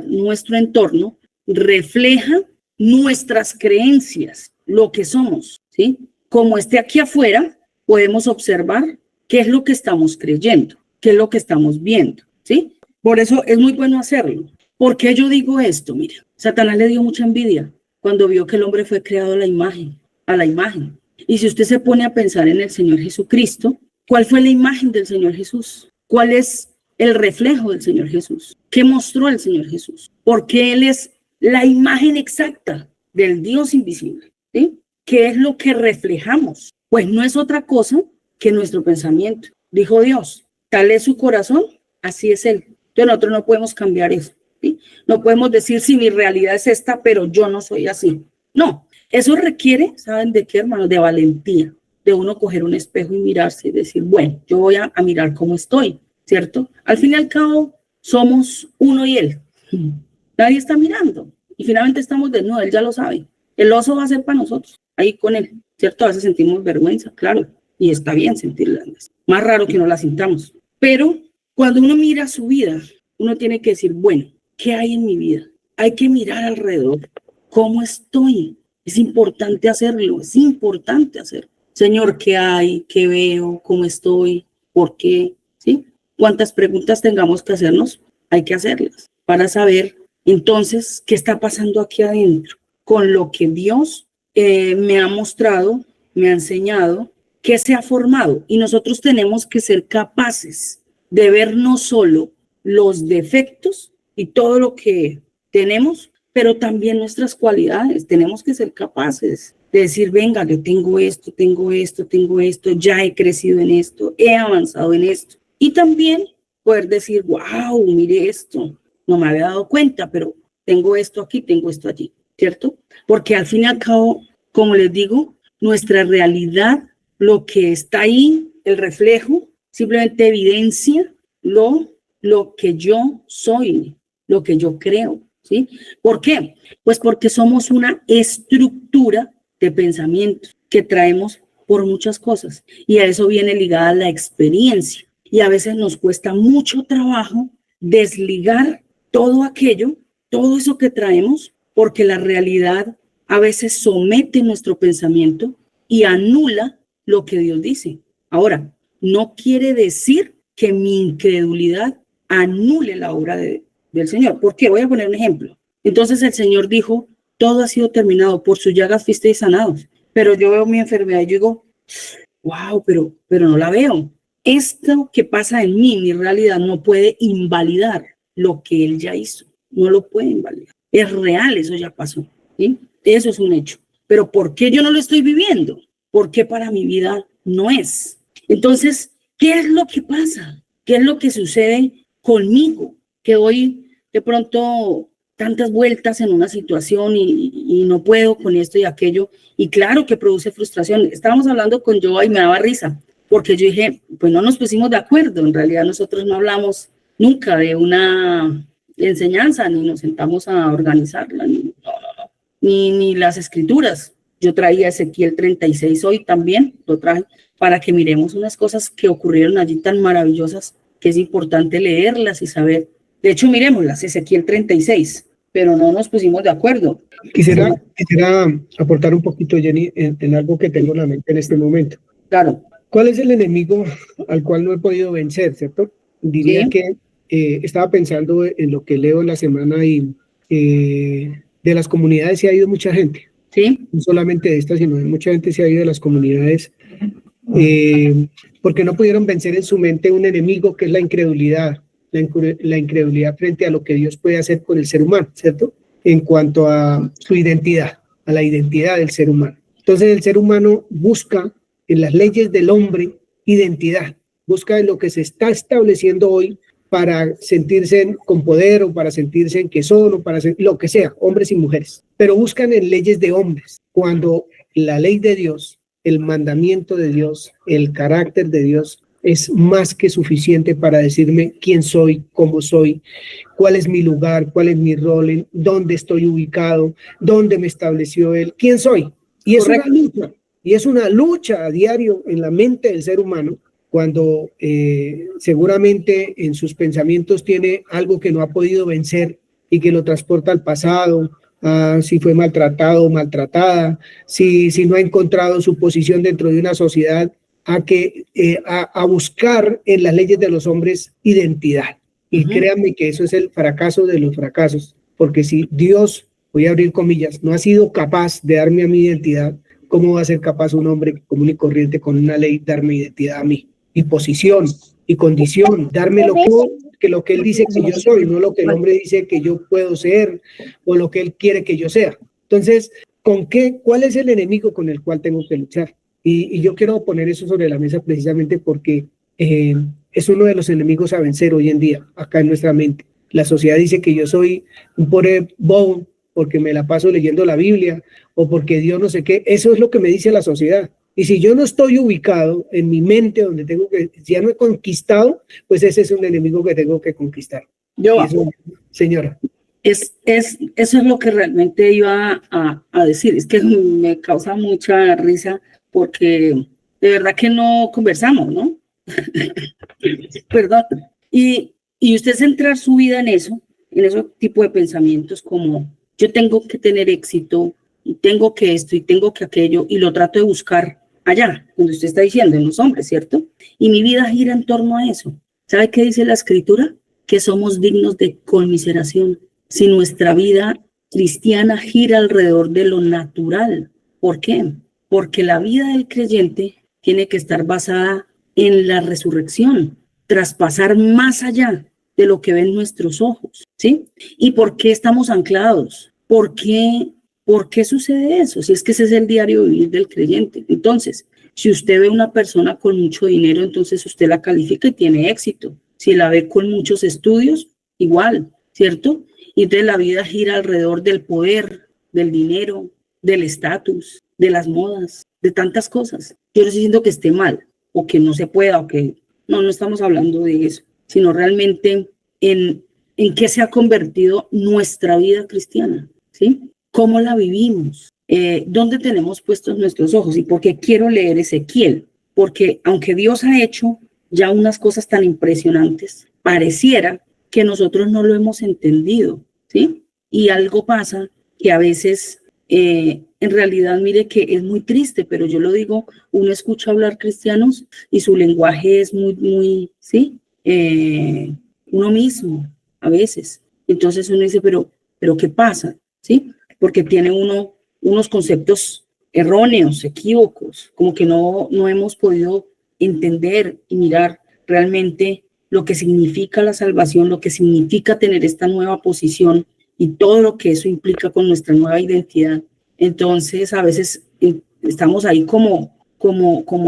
S4: nuestro entorno, refleja nuestras creencias, lo que somos, ¿sí? Como esté aquí afuera, podemos observar qué es lo que estamos creyendo, qué es lo que estamos viendo, ¿sí? Por eso es muy bueno hacerlo. ¿Por qué yo digo esto? Mire, Satanás le dio mucha envidia cuando vio que el hombre fue creado a la imagen. Y si usted se pone a pensar en el Señor Jesucristo, ¿cuál fue la imagen del Señor Jesús? ¿Cuál es el reflejo del Señor Jesús? ¿Qué mostró el Señor Jesús? Porque Él es la imagen exacta del Dios invisible, ¿sí? ¿Qué es lo que reflejamos? Pues no es otra cosa que nuestro pensamiento. Dijo Dios, tal es su corazón, así es Él. Entonces nosotros no podemos cambiar eso, ¿sí? No podemos decir si mi realidad es esta, pero yo no soy así. No, eso requiere, ¿saben de qué, hermanos? De valentía, de uno coger un espejo y mirarse y decir, bueno, yo voy a mirar cómo estoy, ¿cierto? Al fin y al cabo, somos uno y Él. Nadie está mirando. Y finalmente estamos desnudos, Él ya lo sabe. El oso va a ser para nosotros, ahí con Él, ¿cierto? A veces sentimos vergüenza, claro, y está bien sentirla. Más raro que no la sintamos. Pero cuando uno mira su vida, uno tiene que decir, bueno, ¿qué hay en mi vida? Hay que mirar alrededor. ¿Cómo estoy? Es importante hacerlo, es importante hacerlo. Señor, ¿qué hay? ¿Qué veo? ¿Cómo estoy? ¿Por qué? ¿Sí? Cuántas preguntas tengamos que hacernos, hay que hacerlas para saber entonces qué está pasando aquí adentro con lo que Dios me ha mostrado, me ha enseñado, que se ha formado. Y nosotros tenemos que ser capaces de ver no solo los defectos y todo lo que tenemos, pero también nuestras cualidades. Tenemos que ser capaces de decir, venga, yo tengo esto, ya he crecido en esto, he avanzado en esto. Y también poder decir, wow, mire esto, no me había dado cuenta, pero tengo esto aquí, tengo esto allí, ¿cierto? Porque al fin y al cabo, como les digo, nuestra realidad, lo que está ahí, el reflejo, simplemente evidencia lo que yo soy, lo que yo creo, ¿sí? ¿Por qué? Pues porque somos una estructura de pensamiento que traemos por muchas cosas y a eso viene ligada la experiencia y a veces nos cuesta mucho trabajo desligar todo aquello, todo eso que traemos, porque la realidad a veces somete nuestro pensamiento y anula lo que Dios dice. Ahora, no quiere decir que mi incredulidad anule la obra del Señor. ¿Por qué? Voy a poner un ejemplo. Entonces el Señor dijo, todo ha sido terminado, por sus llagas fuisteis sanados. Pero yo veo mi enfermedad y yo digo, wow, pero no la veo. Esto que pasa en mí, mi realidad, no puede invalidar lo que Él ya hizo. No lo puede invalidar. Es real, eso ya pasó, ¿sí? Eso es un hecho. Pero ¿por qué yo no lo estoy viviendo? ¿Por qué para mi vida no es? Entonces, ¿qué es lo que pasa? ¿Qué es lo que sucede conmigo? Que hoy de pronto tantas vueltas en una situación y no puedo con esto y aquello. Y claro que produce frustración. Estábamos hablando con Joa y me daba risa, porque yo dije, pues no nos pusimos de acuerdo, en realidad nosotros no hablamos nunca de una enseñanza, ni nos sentamos a organizarla, ni las escrituras. Yo traía Ezequiel 36 hoy también, lo traje, para que miremos unas cosas que ocurrieron allí tan maravillosas, que es importante leerlas y saber. De hecho, miremoslas, Ezequiel 36, pero no nos pusimos de acuerdo.
S1: Quisiera aportar un poquito, Jenny, en algo que tengo en la mente en este momento.
S4: Claro.
S1: ¿Cuál es el enemigo al cual no he podido vencer, cierto? Diría que estaba pensando en lo que leo en la semana y de las comunidades se ha ido mucha gente.
S4: Sí.
S1: No solamente de estas, sino de mucha gente se ha ido de las comunidades porque no pudieron vencer en su mente un enemigo que es la incredulidad. La incredulidad frente a lo que Dios puede hacer con el ser humano, ¿cierto? En cuanto a su identidad, a la identidad del ser humano. Entonces el ser humano busca en las leyes del hombre identidad, busca en lo que se está estableciendo hoy para sentirse con poder o para sentirse en que son o para ser, lo que sea, hombres y mujeres, pero buscan en leyes de hombres, cuando la ley de Dios, el mandamiento de Dios, el carácter de Dios es más que suficiente para decirme quién soy, cómo soy, cuál es mi lugar, cuál es mi rol, en dónde estoy ubicado, dónde me estableció Él, quién soy. Y es una lucha, y es una lucha a diario en la mente del ser humano, cuando seguramente en sus pensamientos tiene algo que no ha podido vencer y que lo transporta al pasado, si fue maltratado o maltratada, si no ha encontrado su posición dentro de una sociedad, a buscar en las leyes de los hombres identidad. Y créanme que eso es el fracaso de los fracasos, porque si Dios, voy a abrir comillas, no ha sido capaz de darme a mi identidad, ¿cómo va a ser capaz un hombre común y corriente con una ley darme identidad a mí? Y posición, y condición, darme lo que él dice que yo soy, no lo que el hombre dice que yo puedo ser, o lo que él quiere que yo sea. Entonces, ¿cuál es el enemigo con el cual tengo que luchar? Y yo quiero poner eso sobre la mesa precisamente porque es uno de los enemigos a vencer hoy en día, acá en nuestra mente. La sociedad dice que yo soy un pobre bobo porque me la paso leyendo la Biblia o porque Dios no sé qué. Eso es lo que me dice la sociedad. Y si yo no estoy ubicado en mi mente donde si ya no he conquistado, pues ese es un enemigo que tengo que conquistar. Señora.
S4: Eso es lo que realmente iba a decir. Es que me causa mucha risa porque de verdad que no conversamos, ¿no? Perdón. Y usted centrar su vida en ese tipo de pensamientos como yo tengo que tener éxito, y tengo que esto y tengo que aquello, y lo trato de buscar allá, donde usted está diciendo, en los hombres, ¿cierto? Y mi vida gira en torno a eso. ¿Sabe qué dice la Escritura? Que somos dignos de conmiseración. Si nuestra vida cristiana gira alrededor de lo natural. ¿Por qué? Porque la vida del creyente tiene que estar basada en la resurrección, traspasar más allá de lo que ven nuestros ojos, ¿sí? ¿Y por qué estamos anclados? ¿Por qué sucede eso? Si es que ese es el diario vivir del creyente. Entonces, si usted ve una persona con mucho dinero, entonces usted la califica y tiene éxito. Si la ve con muchos estudios, igual, ¿cierto? Y entonces la vida gira alrededor del poder, del dinero, del estatus, de las modas, de tantas cosas. Yo no estoy diciendo que esté mal, o que no se pueda, o que no estamos hablando de eso, sino realmente en qué se ha convertido nuestra vida cristiana, ¿sí? ¿Cómo la vivimos? ¿Dónde tenemos puestos nuestros ojos? ¿Y por qué quiero leer Ezequiel? Porque aunque Dios ha hecho ya unas cosas tan impresionantes, pareciera que nosotros no lo hemos entendido, ¿sí? Y algo pasa que a veces, en realidad, mire que es muy triste, pero yo lo digo, uno escucha hablar cristianos y su lenguaje es muy, ¿sí? Uno mismo, a veces. Entonces uno dice, pero ¿qué pasa? ¿Sí? Porque tiene unos conceptos erróneos, equívocos, como que no hemos podido entender y mirar realmente lo que significa la salvación, lo que significa tener esta nueva posición y todo lo que eso implica con nuestra nueva identidad. Entonces, a veces estamos ahí como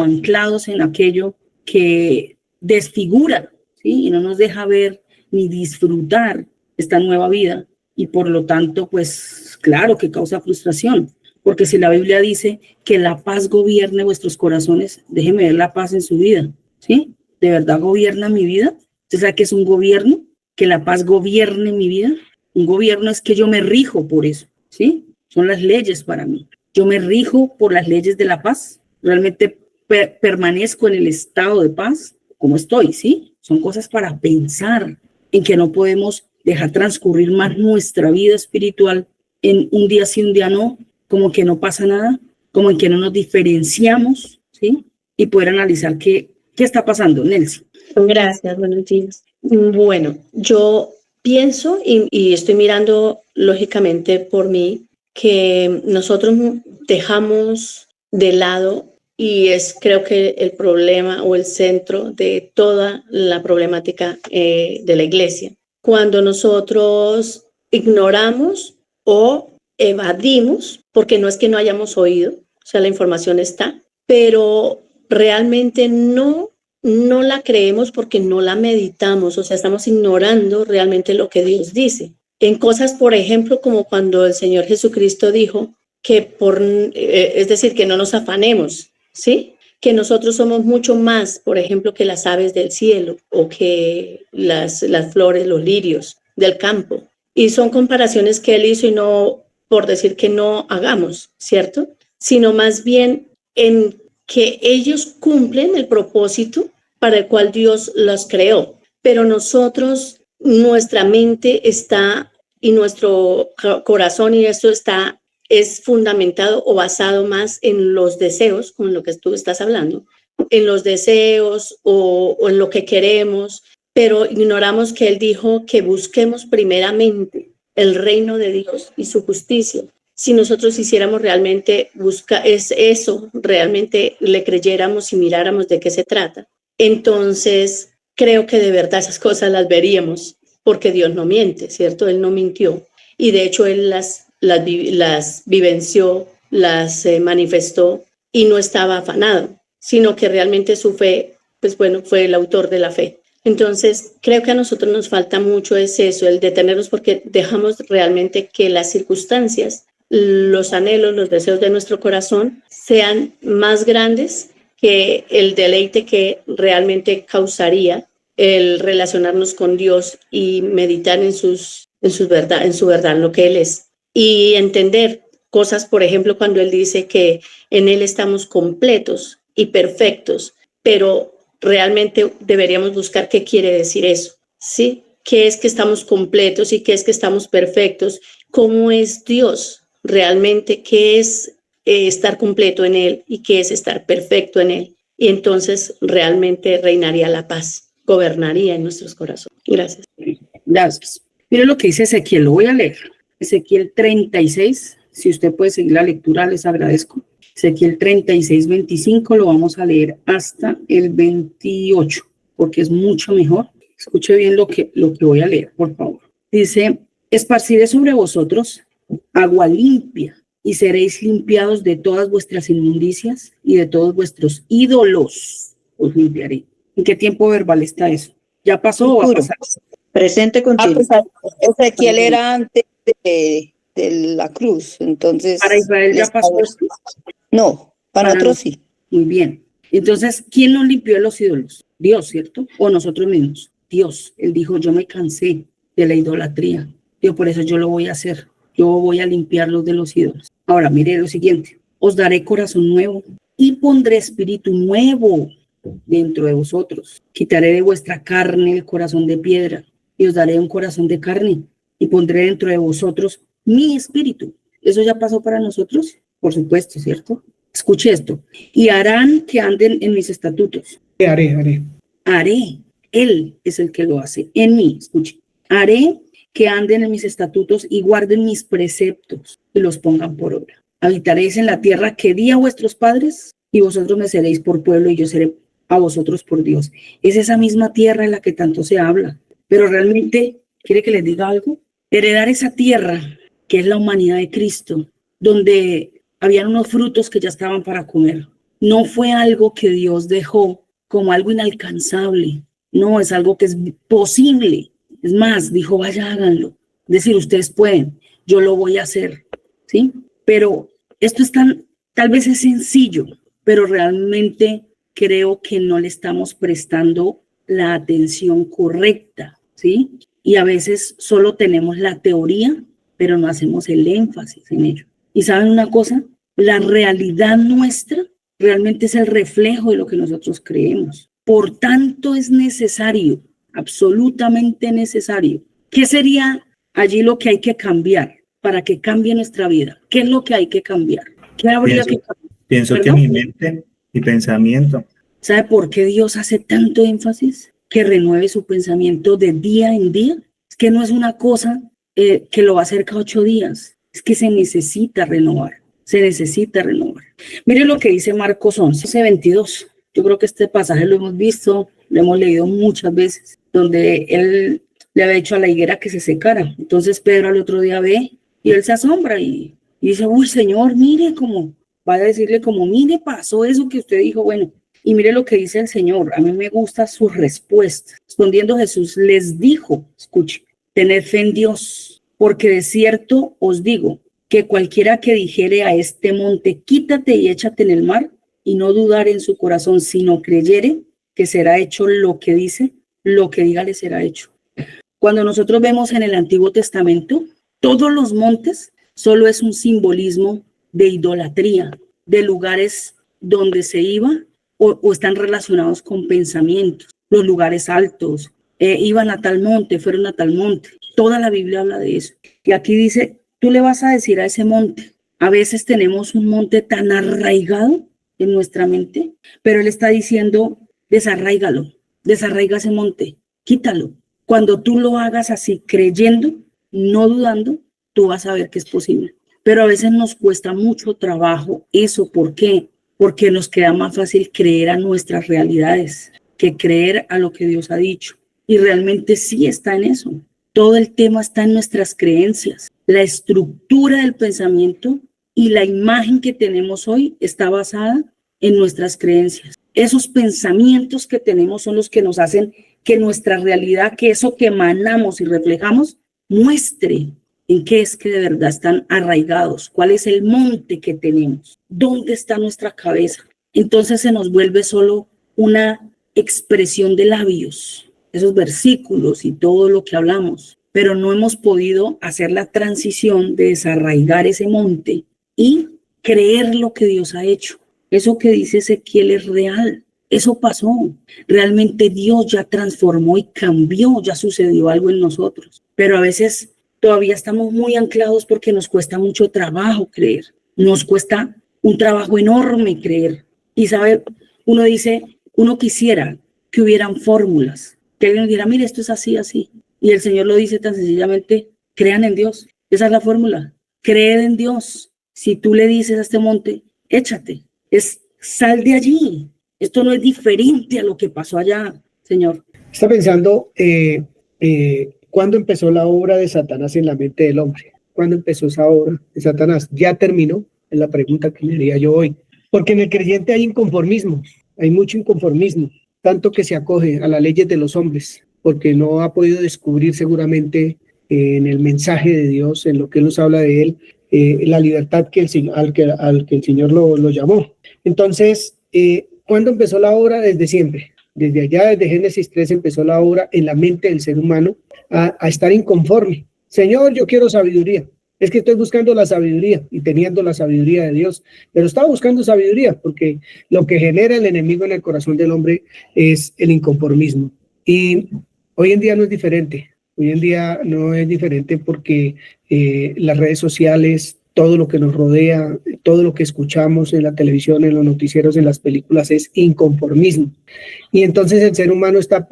S4: anclados en aquello que desfigura, ¿sí? Y no nos deja ver ni disfrutar esta nueva vida. Y por lo tanto, pues claro que causa frustración. Porque si la Biblia dice que la paz gobierne vuestros corazones, déjeme ver la paz en su vida, ¿sí? ¿De verdad gobierna mi vida? ¿Usted sabe qué es un gobierno? Que la paz gobierne mi vida. Un gobierno es que yo me rijo por eso, ¿sí? Son las leyes para mí. Yo me rijo por las leyes de la paz. Realmente permanezco en el estado de paz como estoy, ¿sí? Son cosas para pensar en que no podemos dejar transcurrir más nuestra vida espiritual en un día sí, un día no, como que no pasa nada, como en que no nos diferenciamos, ¿sí? Y poder analizar qué está pasando, Nelson.
S9: Gracias, buenos días. Bueno, yo pienso y estoy mirando lógicamente por mí que nosotros dejamos de lado y es creo que el problema o el centro de toda la problemática de la iglesia. Cuando nosotros ignoramos o evadimos, porque no es que no hayamos oído, o sea, la información está, pero realmente no la creemos porque no la meditamos, o sea, estamos ignorando realmente lo que Dios dice. En cosas, por ejemplo, como cuando el Señor Jesucristo dijo que es decir, que no nos afanemos, ¿sí? Que nosotros somos mucho más, por ejemplo, que las aves del cielo o que las flores, los lirios del campo. Y son comparaciones que él hizo y no por decir que no hagamos, ¿cierto? Sino más bien en que ellos cumplen el propósito para el cual Dios los creó. Pero nosotros, nuestra mente está y nuestro corazón y esto es fundamentado o basado más en los deseos, con lo que tú estás hablando, en los deseos o en lo que queremos, pero ignoramos que Él dijo que busquemos primeramente el reino de Dios y su justicia. Si nosotros hiciéramos realmente realmente le creyéramos y miráramos de qué se trata, entonces creo que de verdad esas cosas las veríamos, porque Dios no miente, ¿cierto? Él no mintió. Y de hecho Él las vivenció, las manifestó y no estaba afanado, sino que realmente su fe, pues bueno, fue el autor de la fe. Entonces, creo que a nosotros nos falta mucho es eso, el detenernos porque dejamos realmente que las circunstancias, los anhelos, los deseos de nuestro corazón sean más grandes que el deleite que realmente causaría el relacionarnos con Dios y meditar en su verdad, en lo que Él es. Y entender cosas, por ejemplo, cuando Él dice que en Él estamos completos y perfectos, pero realmente deberíamos buscar qué quiere decir eso, ¿sí? ¿Qué es que estamos completos y qué es que estamos perfectos? ¿Cómo es Dios realmente? ¿Qué es estar completo en Él y qué es estar perfecto en Él? Y entonces realmente reinaría la paz, gobernaría en nuestros corazones. Gracias.
S4: Gracias. Mire lo que dice Ezequiel, lo voy a leer. Ezequiel 36, si usted puede seguir la lectura, les agradezco. Ezequiel 36, 25, lo vamos a leer hasta el 28, porque es mucho mejor. Escuche bien lo que voy a leer, por favor. Dice, esparciré sobre vosotros agua limpia y seréis limpiados de todas vuestras inmundicias y de todos vuestros ídolos. Os limpiaré. ¿En qué tiempo verbal está eso? ¿Ya pasó o va a pasar?
S7: Presente continuo.
S8: Ezequiel era antes de la cruz, entonces...
S4: ¿Para Israel ya pasó esto?
S8: No, para nosotros sí.
S4: Muy bien. Entonces, ¿quién nos limpió de los ídolos? Dios, ¿cierto? O nosotros mismos. Dios. Él dijo, yo me cansé de la idolatría. Yo por eso yo lo voy a hacer. Yo voy a limpiarlos de los ídolos. Ahora, mire lo siguiente. Os daré corazón nuevo y pondré espíritu nuevo dentro de vosotros. Quitaré de vuestra carne el corazón de piedra y os daré un corazón de carne y pondré dentro de vosotros mi espíritu. ¿Eso ya pasó para nosotros? Por supuesto, ¿cierto? Escuche esto. Y harán que anden en mis estatutos.
S1: Haré.
S4: Haré. Él es el que lo hace. En mí, escuche. Haré que anden en mis estatutos y guarden mis preceptos y los pongan por obra. Habitaréis en la tierra que di a vuestros padres y vosotros me seréis por pueblo y yo seré a vosotros por Dios. Es esa misma tierra en la que tanto se habla. Pero realmente, ¿quiere que les diga algo? Heredar esa tierra que es la humanidad de Cristo, donde habían unos frutos que ya estaban para comer. No fue algo que Dios dejó como algo inalcanzable. No, es algo que es posible. Es más, dijo, vaya, háganlo. Es decir, ustedes pueden, yo lo voy a hacer, ¿sí? Pero esto es tal vez es sencillo, pero realmente creo que no le estamos prestando la atención correcta, ¿sí? Y a veces solo tenemos la teoría, pero no hacemos el énfasis en ello. ¿Y saben una cosa? La realidad nuestra realmente es el reflejo de lo que nosotros creemos. Por tanto, es necesario, absolutamente necesario. ¿Qué sería allí lo que hay que cambiar para que cambie nuestra vida? ¿Qué es lo que hay que cambiar? ¿Qué habría que cambiar?
S2: Pienso que mi mente, mi pensamiento.
S4: ¿Sabe por qué Dios hace tanto énfasis? Que renueve su pensamiento de día en día. Es que no es una cosa que lo va a hacer cada 8 días. Es que se necesita renovar. Se necesita renovar. Mire lo que dice Marcos 11:22. Yo creo que este pasaje lo hemos visto, lo hemos leído muchas veces, donde él le había dicho a la higuera que se secara. Entonces Pedro al otro día ve y él se asombra y dice, uy, Señor, mire cómo, va a decirle como, mire, pasó eso que usted dijo. Bueno, y mire lo que dice el Señor. A mí me gusta su respuesta. Respondiendo Jesús, les dijo, escuche, tened fe en Dios, porque de cierto os digo, que cualquiera que dijere a este monte, quítate y échate en el mar, y no dudar en su corazón, sino creyere que será hecho lo que dice, lo que diga le será hecho. Cuando nosotros vemos en el Antiguo Testamento, todos los montes solo es un simbolismo de idolatría, de lugares donde se iba o están relacionados con pensamientos. Los lugares altos, iban a tal monte, fueron a tal monte. Toda la Biblia habla de eso. Y aquí dice, tú le vas a decir a ese monte. A veces tenemos un monte tan arraigado en nuestra mente, pero él está diciendo, desarraígalo, desarraiga ese monte, quítalo. Cuando tú lo hagas así, creyendo, no dudando, tú vas a ver que es posible. Pero a veces nos cuesta mucho trabajo eso. ¿Por qué? Porque nos queda más fácil creer a nuestras realidades que creer a lo que Dios ha dicho. Y realmente sí está en eso. Todo el tema está en nuestras creencias. La estructura del pensamiento y la imagen que tenemos hoy está basada en nuestras creencias. Esos pensamientos que tenemos son los que nos hacen que nuestra realidad, que eso que emanamos y reflejamos, muestre en qué es que de verdad están arraigados, cuál es el monte que tenemos, dónde está nuestra cabeza. Entonces se nos vuelve solo una expresión de labios, esos versículos y todo lo que hablamos, pero no hemos podido hacer la transición de desarraigar ese monte y creer lo que Dios ha hecho. Eso que dice Ezequiel es real. Eso pasó. Realmente Dios ya transformó y cambió, ya sucedió algo en nosotros. Pero a veces todavía estamos muy anclados porque nos cuesta mucho trabajo creer. Nos cuesta un trabajo enorme creer. Y sabe, uno dice, uno quisiera que hubieran fórmulas, que alguien diera, mire, esto es así, así. Y el Señor lo dice tan sencillamente, crean en Dios. Esa es la fórmula. Creed en Dios. Si tú le dices a este monte, échate, sal de allí. Esto no es diferente a lo que pasó allá, Señor.
S1: Está pensando, ¿cuándo empezó la obra de Satanás en la mente del hombre? ¿Cuándo empezó esa obra de Satanás? ¿Ya terminó? Es la pregunta que me haría yo hoy. Porque en el creyente hay inconformismo, hay mucho inconformismo, tanto que se acoge a las leyes de los hombres, porque no ha podido descubrir seguramente en el mensaje de Dios, en lo que Él nos habla de Él, la libertad que al que el Señor lo llamó. Entonces, ¿cuándo empezó la obra? Desde siempre. Desde allá, desde Génesis 3, empezó la obra en la mente del ser humano a estar inconforme. Señor, yo quiero sabiduría. Es que estoy buscando la sabiduría y teniendo la sabiduría de Dios. Pero estaba buscando sabiduría porque lo que genera el enemigo en el corazón del hombre es el inconformismo. Y hoy en día no es diferente. Hoy en día no es diferente porque las redes sociales, todo lo que nos rodea, todo lo que escuchamos en la televisión, en los noticieros, en las películas es inconformismo. Y entonces el ser humano está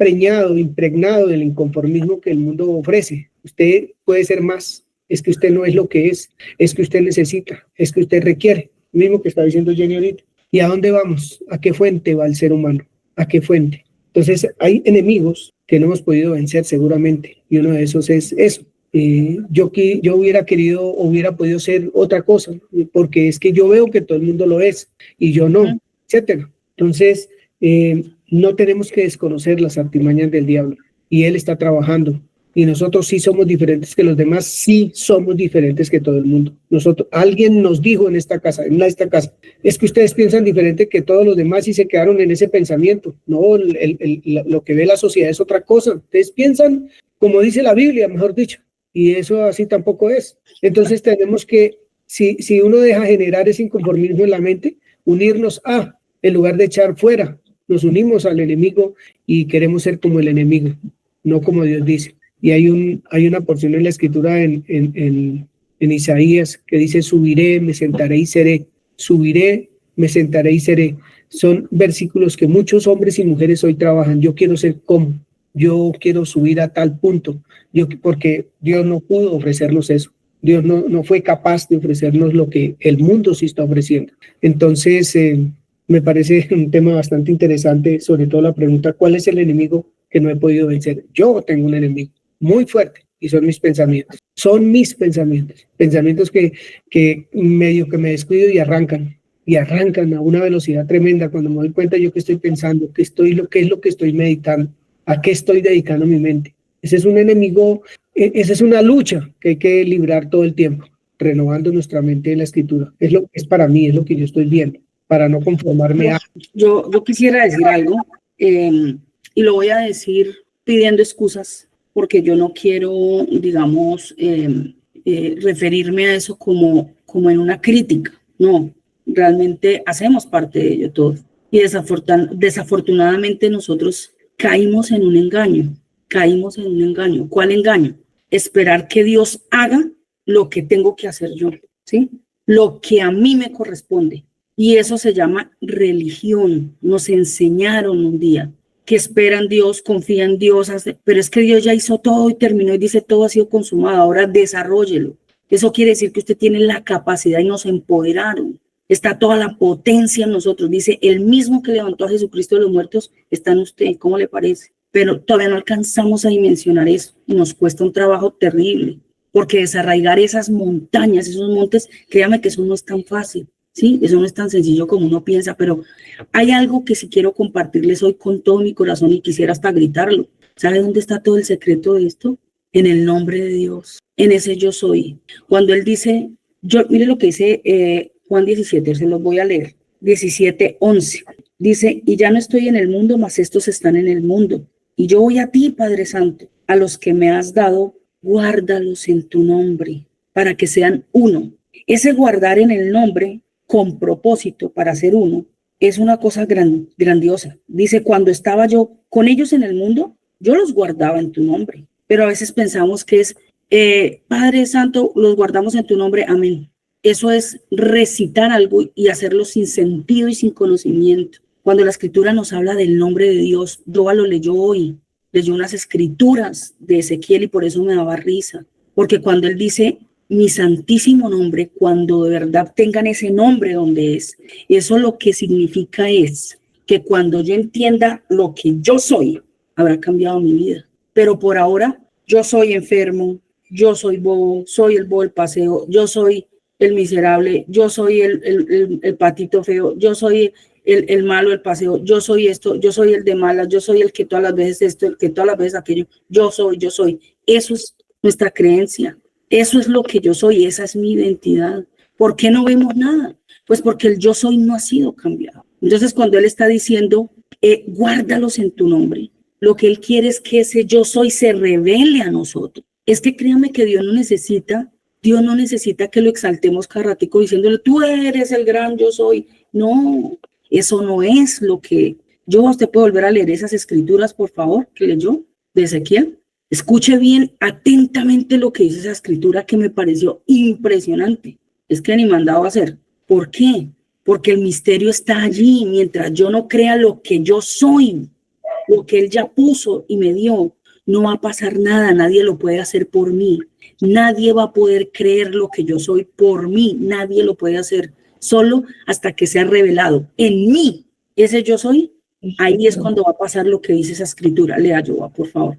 S1: impregnado del inconformismo que el mundo ofrece. Usted puede ser más, es que usted no es lo que es que usted necesita, es que usted requiere. Lo mismo que está diciendo Jenny ahorita. ¿Y a dónde vamos? ¿A qué fuente va el ser humano? ¿A qué fuente? Entonces hay enemigos que no hemos podido vencer seguramente, y uno de esos es eso. Yo hubiera querido o hubiera podido ser otra cosa, porque es que yo veo que todo el mundo lo es y yo no, etcétera. Entonces, no tenemos que desconocer las artimañas del diablo y él está trabajando y nosotros sí somos diferentes que los demás, sí somos diferentes que todo el mundo. Alguien nos dijo en esta casa, es que ustedes piensan diferente que todos los demás y se quedaron en ese pensamiento. No, lo que ve la sociedad es otra cosa. Ustedes piensan como dice la Biblia, mejor dicho, y eso así tampoco es. Entonces tenemos que, si uno deja generar ese inconformismo en la mente, unirnos en lugar de echar fuera, nos unimos al enemigo y queremos ser como el enemigo, no como Dios dice. Y hay una porción en la escritura en Isaías que dice: subiré, me sentaré y seré. Subiré, me sentaré y seré. Son versículos que muchos hombres y mujeres hoy trabajan. Yo quiero ser como, yo quiero subir a tal punto, porque Dios no pudo ofrecernos eso. Dios no fue capaz de ofrecernos lo que el mundo sí está ofreciendo. Entonces, me parece un tema bastante interesante, sobre todo la pregunta: ¿cuál es el enemigo que no he podido vencer? Yo tengo un enemigo muy fuerte y son mis pensamientos. Son mis pensamientos que medio que me descuido y arrancan a una velocidad tremenda. Cuando me doy cuenta yo qué estoy pensando, qué es lo que estoy meditando, a qué estoy dedicando mi mente. Ese es un enemigo, esa es una lucha que hay que librar todo el tiempo, renovando nuestra mente en la escritura. Es lo que es para mí, es lo que yo estoy viendo, para no conformarme a...
S4: Yo quisiera decir algo, y lo voy a decir pidiendo excusas, porque yo no quiero, digamos, referirme a eso como en una crítica. No, realmente hacemos parte de ello todos. Y desafortunadamente nosotros caímos en un engaño. ¿Cuál engaño? Esperar que Dios haga lo que tengo que hacer yo, ¿sí? Lo que a mí me corresponde. Y eso se llama religión. Nos enseñaron un día que esperan Dios, confían en Dios, pero es que Dios ya hizo todo y terminó y dice: todo ha sido consumado, ahora desarróllelo. Eso quiere decir que usted tiene la capacidad y nos empoderaron. Está toda la potencia en nosotros. Dice: el mismo que levantó a Jesucristo de los muertos está en usted. ¿Cómo le parece? Pero todavía no alcanzamos a dimensionar eso y nos cuesta un trabajo terrible, porque desarraigar esas montañas, esos montes, créame que eso no es tan fácil. Sí, eso no es tan sencillo como uno piensa, pero hay algo que sí quiero compartirles hoy con todo mi corazón y quisiera hasta gritarlo. ¿Sabe dónde está todo el secreto de esto? En el nombre de Dios, en ese yo soy. Cuando Él dice, mire lo que dice Juan 17, se los voy a leer, 17:11. Dice: y ya no estoy en el mundo, mas estos están en el mundo. Y yo voy a ti, Padre Santo, a los que me has dado, guárdalos en tu nombre, para que sean uno. Ese guardar en el nombre con propósito para ser uno, es una cosa grandiosa. Dice: cuando estaba yo con ellos en el mundo, yo los guardaba en tu nombre. Pero a veces pensamos que es, Padre Santo, los guardamos en tu nombre, amén. Eso es recitar algo y hacerlo sin sentido y sin conocimiento. Cuando la escritura nos habla del nombre de Dios, Doa lo leyó hoy, leyó unas escrituras de Ezequiel y por eso me daba risa. Porque cuando él dice mi santísimo nombre, cuando de verdad tengan ese nombre donde es, eso lo que significa es que cuando yo entienda lo que yo soy, habrá cambiado mi vida. Pero por ahora, yo soy enfermo, yo soy bobo, soy el bobo del paseo, yo soy el miserable, yo soy el patito feo, yo soy el malo del paseo, yo soy esto, yo soy el de malas, yo soy el que todas las veces esto, el que todas las veces aquello, yo soy. Eso es nuestra creencia. Eso es lo que yo soy, esa es mi identidad. ¿Por qué no vemos nada? Pues porque el yo soy no ha sido cambiado. Entonces, cuando Él está diciendo, guárdalos en tu nombre, lo que Él quiere es que ese yo soy se revele a nosotros. Es que créame que Dios no necesita que lo exaltemos cada ratico diciéndole: tú eres el gran yo soy. No, eso no es lo que... Usted puede volver a leer esas escrituras, por favor, que leyó de Ezequiel. Escuche bien atentamente lo que dice esa escritura, que me pareció impresionante. Es que ni mandado a hacer. ¿Por qué? Porque el misterio está allí. Mientras yo no crea lo que yo soy, lo que Él ya puso y me dio, no va a pasar nada. Nadie lo puede hacer por mí. Nadie va a poder creer lo que yo soy por mí. Nadie lo puede hacer. Solo hasta que sea revelado en mí ese yo soy. Ahí es cuando va a pasar lo que dice esa escritura. Lea, Joa, por favor.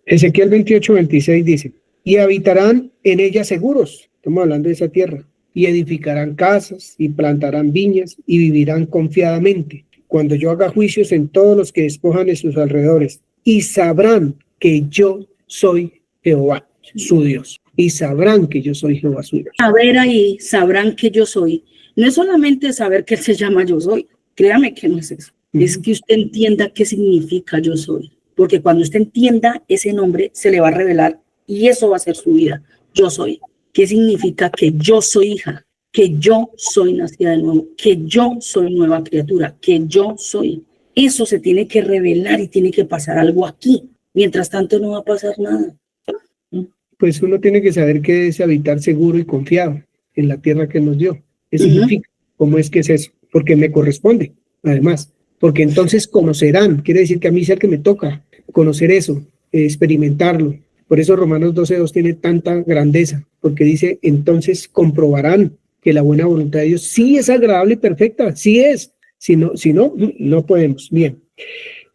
S1: Ezequiel 28:26 dice: y habitarán en ella seguros, estamos hablando de esa tierra, y edificarán casas y plantarán viñas y vivirán confiadamente, cuando yo haga juicios en todos los que despojan en sus alrededores, y sabrán que yo soy Jehová, su Dios. Y sabrán que yo soy Jehová, su Dios.
S4: Saber ahí, sabrán que yo soy. No es solamente saber que Él se llama yo soy. Créame que no es eso. Es que usted entienda qué significa yo soy. Porque cuando usted entienda ese nombre, se le va a revelar y eso va a ser su vida. Yo soy. ¿Qué significa que yo soy hija? Que yo soy nacida de nuevo, que yo soy nueva criatura, que yo soy. Eso se tiene que revelar y tiene que pasar algo aquí. Mientras tanto no va a pasar nada.
S1: Pues uno tiene que saber qué es habitar seguro y confiado en la tierra que nos dio. ¿Qué significa? ¿Cómo es que es eso? Porque me corresponde, además. Porque entonces conocerán, quiere decir que a mí es el que me toca conocer eso, experimentarlo. Por eso Romanos 12:2 tiene tanta grandeza, porque dice, entonces comprobarán que la buena voluntad de Dios sí es agradable y perfecta, sí es. Si no, no podemos. Bien.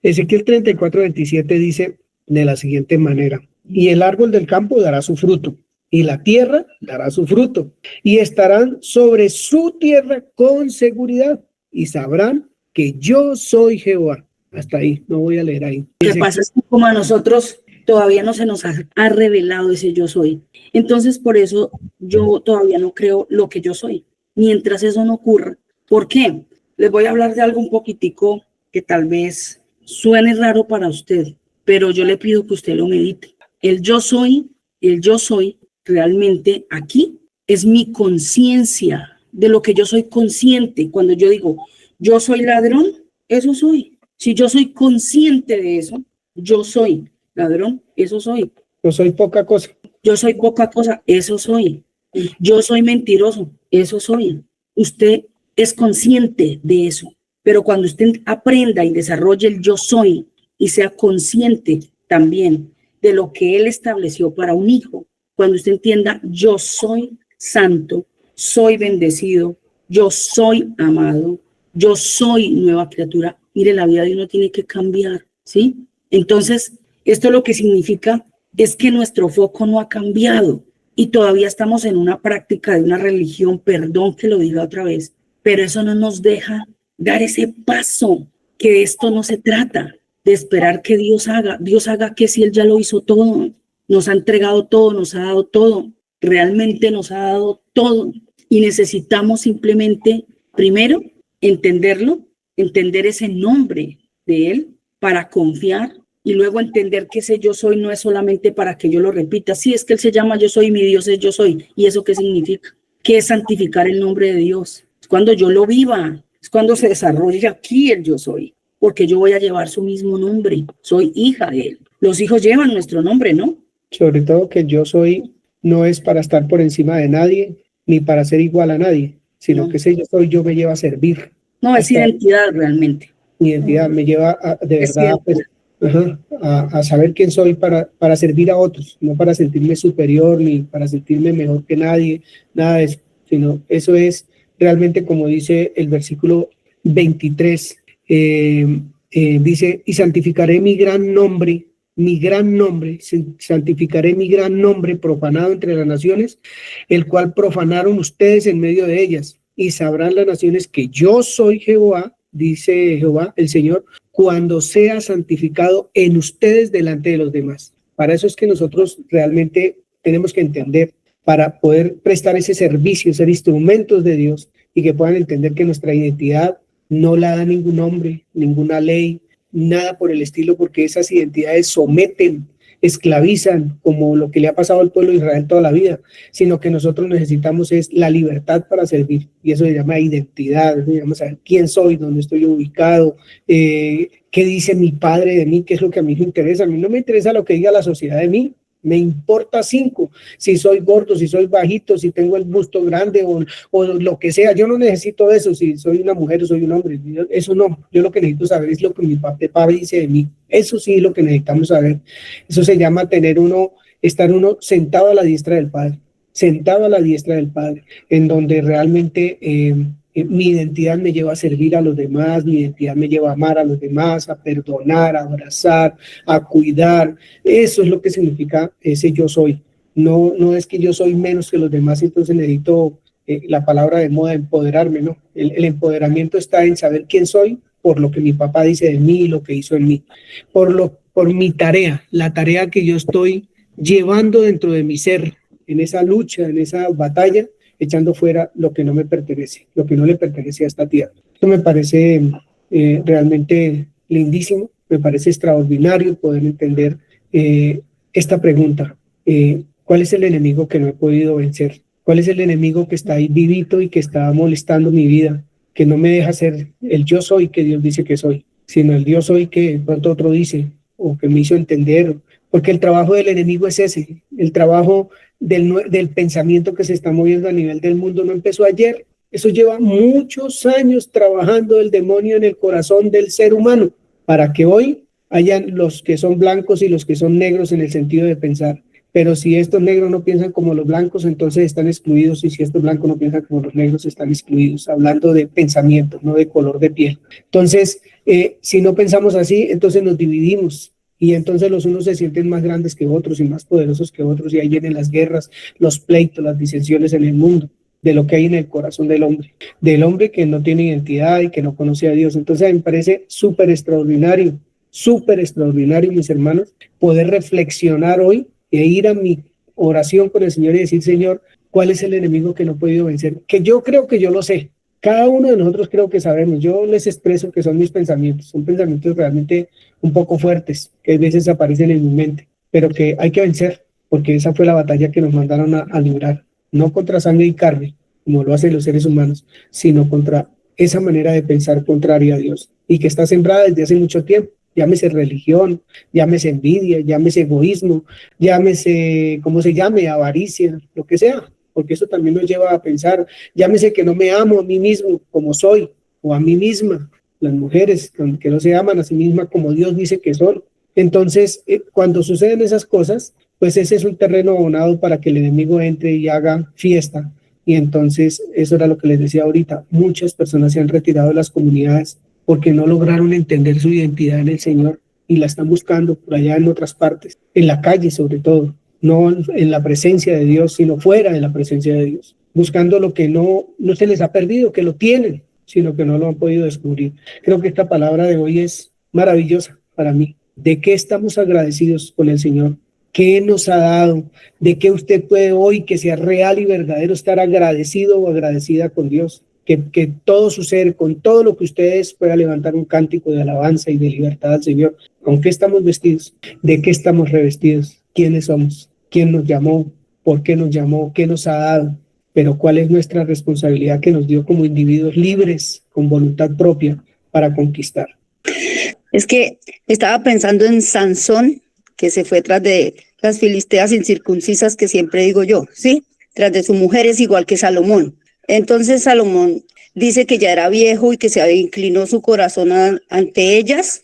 S1: Ezequiel 34:27 dice de la siguiente manera, y el árbol del campo dará su fruto, y la tierra dará su fruto, y estarán sobre su tierra con seguridad, y sabrán que yo soy Jehová. Hasta ahí, no voy a leer ahí.
S4: Lo que pasa es que como a nosotros todavía no se nos ha revelado ese yo soy. Entonces, por eso yo todavía no creo lo que yo soy. Mientras eso no ocurra. ¿Por qué? Les voy a hablar de algo un poquitico que tal vez suene raro para usted, pero yo le pido que usted lo medite. El yo soy realmente aquí es mi conciencia de lo que yo soy consciente. Cuando yo digo, yo soy ladrón, eso soy. Si yo soy consciente de eso, yo soy ladrón, eso soy.
S1: Yo soy poca cosa.
S4: Yo soy poca cosa, eso soy. Yo soy mentiroso, eso soy. Usted es consciente de eso, pero cuando usted aprenda y desarrolle el yo soy y sea consciente también de lo que Él estableció para un hijo, cuando usted entienda, yo soy santo, soy bendecido, yo soy amado, yo soy nueva criatura. Mire, la vida de uno tiene que cambiar, ¿sí? Entonces, esto lo que significa es que nuestro foco no ha cambiado y todavía estamos en una práctica de una religión, perdón que lo diga otra vez, pero eso no nos deja dar ese paso, que de esto no se trata, de esperar que Dios haga que si Él ya lo hizo todo, nos ha entregado todo, nos ha dado todo, realmente nos ha dado todo y necesitamos simplemente, primero, entenderlo, entender ese nombre de Él para confiar y luego entender que ese yo soy no es solamente para que yo lo repita. Sí, es que Él se llama yo soy, mi Dios es yo soy. ¿Y eso qué significa? ¿Qué es santificar el nombre de Dios? Es cuando yo lo viva, es cuando se desarrolla aquí el yo soy, porque yo voy a llevar su mismo nombre, soy hija de Él. Los hijos llevan nuestro nombre, ¿no?
S1: Sobre todo que yo soy no es para estar por encima de nadie, ni para ser igual a nadie, sino que ese yo soy, yo me lleva a servir.
S4: No, es identidad realmente.
S1: Mi identidad me lleva de verdad a saber quién soy para servir a otros, no para sentirme superior ni para sentirme mejor que nadie, nada de eso, sino eso es realmente como dice el versículo 23, dice, y santificaré mi gran nombre, santificaré mi gran nombre profanado entre las naciones, el cual profanaron ustedes en medio de ellas, y sabrán las naciones que yo soy Jehová, dice Jehová, el Señor, cuando sea santificado en ustedes delante de los demás. Para eso es que nosotros realmente tenemos que entender, para poder prestar ese servicio, ser instrumentos de Dios y que puedan entender que nuestra identidad no la da ningún hombre, ninguna ley, nada por el estilo, porque esas identidades someten, esclavizan, como lo que le ha pasado al pueblo de Israel toda la vida, sino que nosotros necesitamos es la libertad para servir, y eso se llama identidad, eso se llama saber quién soy, dónde estoy ubicado, qué dice mi padre de mí, qué es lo que a mí me interesa. A mí no me interesa lo que diga la sociedad de mí, me importa 5, si soy gordo, si soy bajito, si tengo el busto grande o lo que sea. Yo no necesito eso, si soy una mujer o soy un hombre, eso no. Yo lo que necesito saber es lo que mi papá dice de mí. Eso sí es lo que necesitamos saber. Eso se llama estar uno sentado a la diestra del Padre, en donde realmente mi identidad me lleva a servir a los demás, mi identidad me lleva a amar a los demás, a perdonar, a abrazar, a cuidar. Eso es lo que significa ese yo soy. No es que yo soy menos que los demás, entonces necesito la palabra de moda, empoderarme, ¿no? El empoderamiento está en saber quién soy por lo que mi papá dice de mí, lo que hizo en mí, por por mi tarea, la tarea que yo estoy llevando dentro de mi ser, en esa lucha, en esa batalla, echando fuera lo que no me pertenece, lo que no le pertenece a esta tierra. Esto me parece realmente lindísimo, me parece extraordinario poder entender esta pregunta. ¿Cuál es el enemigo que no he podido vencer? ¿Cuál es el enemigo que está ahí vivito y que está molestando mi vida? Que no me deja ser el yo soy que Dios dice que soy, sino el Dios soy que de pronto otro dice, o que me hizo entender. Porque el trabajo del enemigo es ese, el trabajo del pensamiento que se está moviendo a nivel del mundo no empezó ayer. Eso lleva muchos años trabajando el demonio en el corazón del ser humano, para que hoy hayan los que son blancos y los que son negros en el sentido de pensar. Pero si estos negros no piensan como los blancos, entonces están excluidos, y si estos blancos no piensan como los negros, están excluidos, hablando de pensamiento, no de color de piel. Entonces, si no pensamos así, entonces nos dividimos, y entonces los unos se sienten más grandes que otros y más poderosos que otros, y ahí vienen las guerras, los pleitos, las disensiones en el mundo, de lo que hay en el corazón del hombre que no tiene identidad y que no conoce a Dios. Entonces me parece súper extraordinario, mis hermanos, poder reflexionar hoy e ir a mi oración con el Señor y decir, Señor, ¿cuál es el enemigo que no he podido vencer? Que yo creo que yo lo sé. Cada uno de nosotros creo que sabemos. Yo les expreso que son mis pensamientos. Son pensamientos realmente un poco fuertes, que a veces aparecen en mi mente, pero que hay que vencer, porque esa fue la batalla que nos mandaron a librar. No contra sangre y carne, como lo hacen los seres humanos, sino contra esa manera de pensar contraria a Dios, y que está sembrada desde hace mucho tiempo. Llámese religión, llámese envidia, llámese egoísmo, llámese, como se llame, avaricia, lo que sea, porque eso también nos lleva a pensar, llámese que no me amo a mí mismo como soy, o a mí misma, las mujeres que no se aman a sí mismas como Dios dice que son. Entonces, cuando suceden esas cosas, pues ese es un terreno abonado para que el enemigo entre y haga fiesta. Y entonces, eso era lo que les decía ahorita, muchas personas se han retirado de las comunidades porque no lograron entender su identidad en el Señor y la están buscando por allá en otras partes, en la calle sobre todo, no en la presencia de Dios, sino fuera de la presencia de Dios, buscando lo que no se les ha perdido, que lo tienen, sino que no lo han podido descubrir. Creo que esta palabra de hoy es maravillosa para mí. ¿De qué estamos agradecidos con el Señor? ¿Qué nos ha dado? ¿De qué usted puede hoy, que sea real y verdadero, estar agradecido o agradecida con Dios? Que todo su ser, con todo lo que ustedes pueda levantar un cántico de alabanza y de libertad al Señor. ¿Con qué estamos vestidos? ¿De qué estamos revestidos? ¿Quiénes somos? ¿Quién nos llamó? ¿Por qué nos llamó? ¿Qué nos ha dado? Pero ¿cuál es nuestra responsabilidad que nos dio como individuos libres, con voluntad propia, para conquistar?
S8: Es que estaba pensando en Sansón, que se fue tras de las filisteas incircuncisas, que siempre digo yo, ¿sí? Tras de su mujer, es igual que Salomón. Entonces Salomón dice que ya era viejo y que se inclinó su corazón ante ellas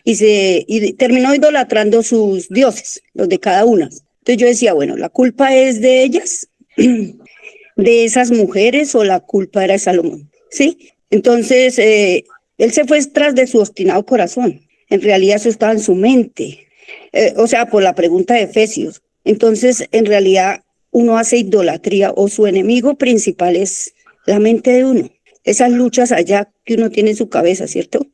S8: y terminó idolatrando sus dioses, los de cada una. Entonces yo decía, bueno, ¿la culpa es de ellas, de esas mujeres, o la culpa era de Salomón? ¿Sí? Entonces él se fue tras de su obstinado corazón. En realidad eso estaba en su mente. O sea, por la pregunta de Efesios. Entonces, en realidad, uno hace idolatría, o su enemigo principal es la mente de uno. Esas luchas allá que uno tiene en su cabeza, ¿cierto?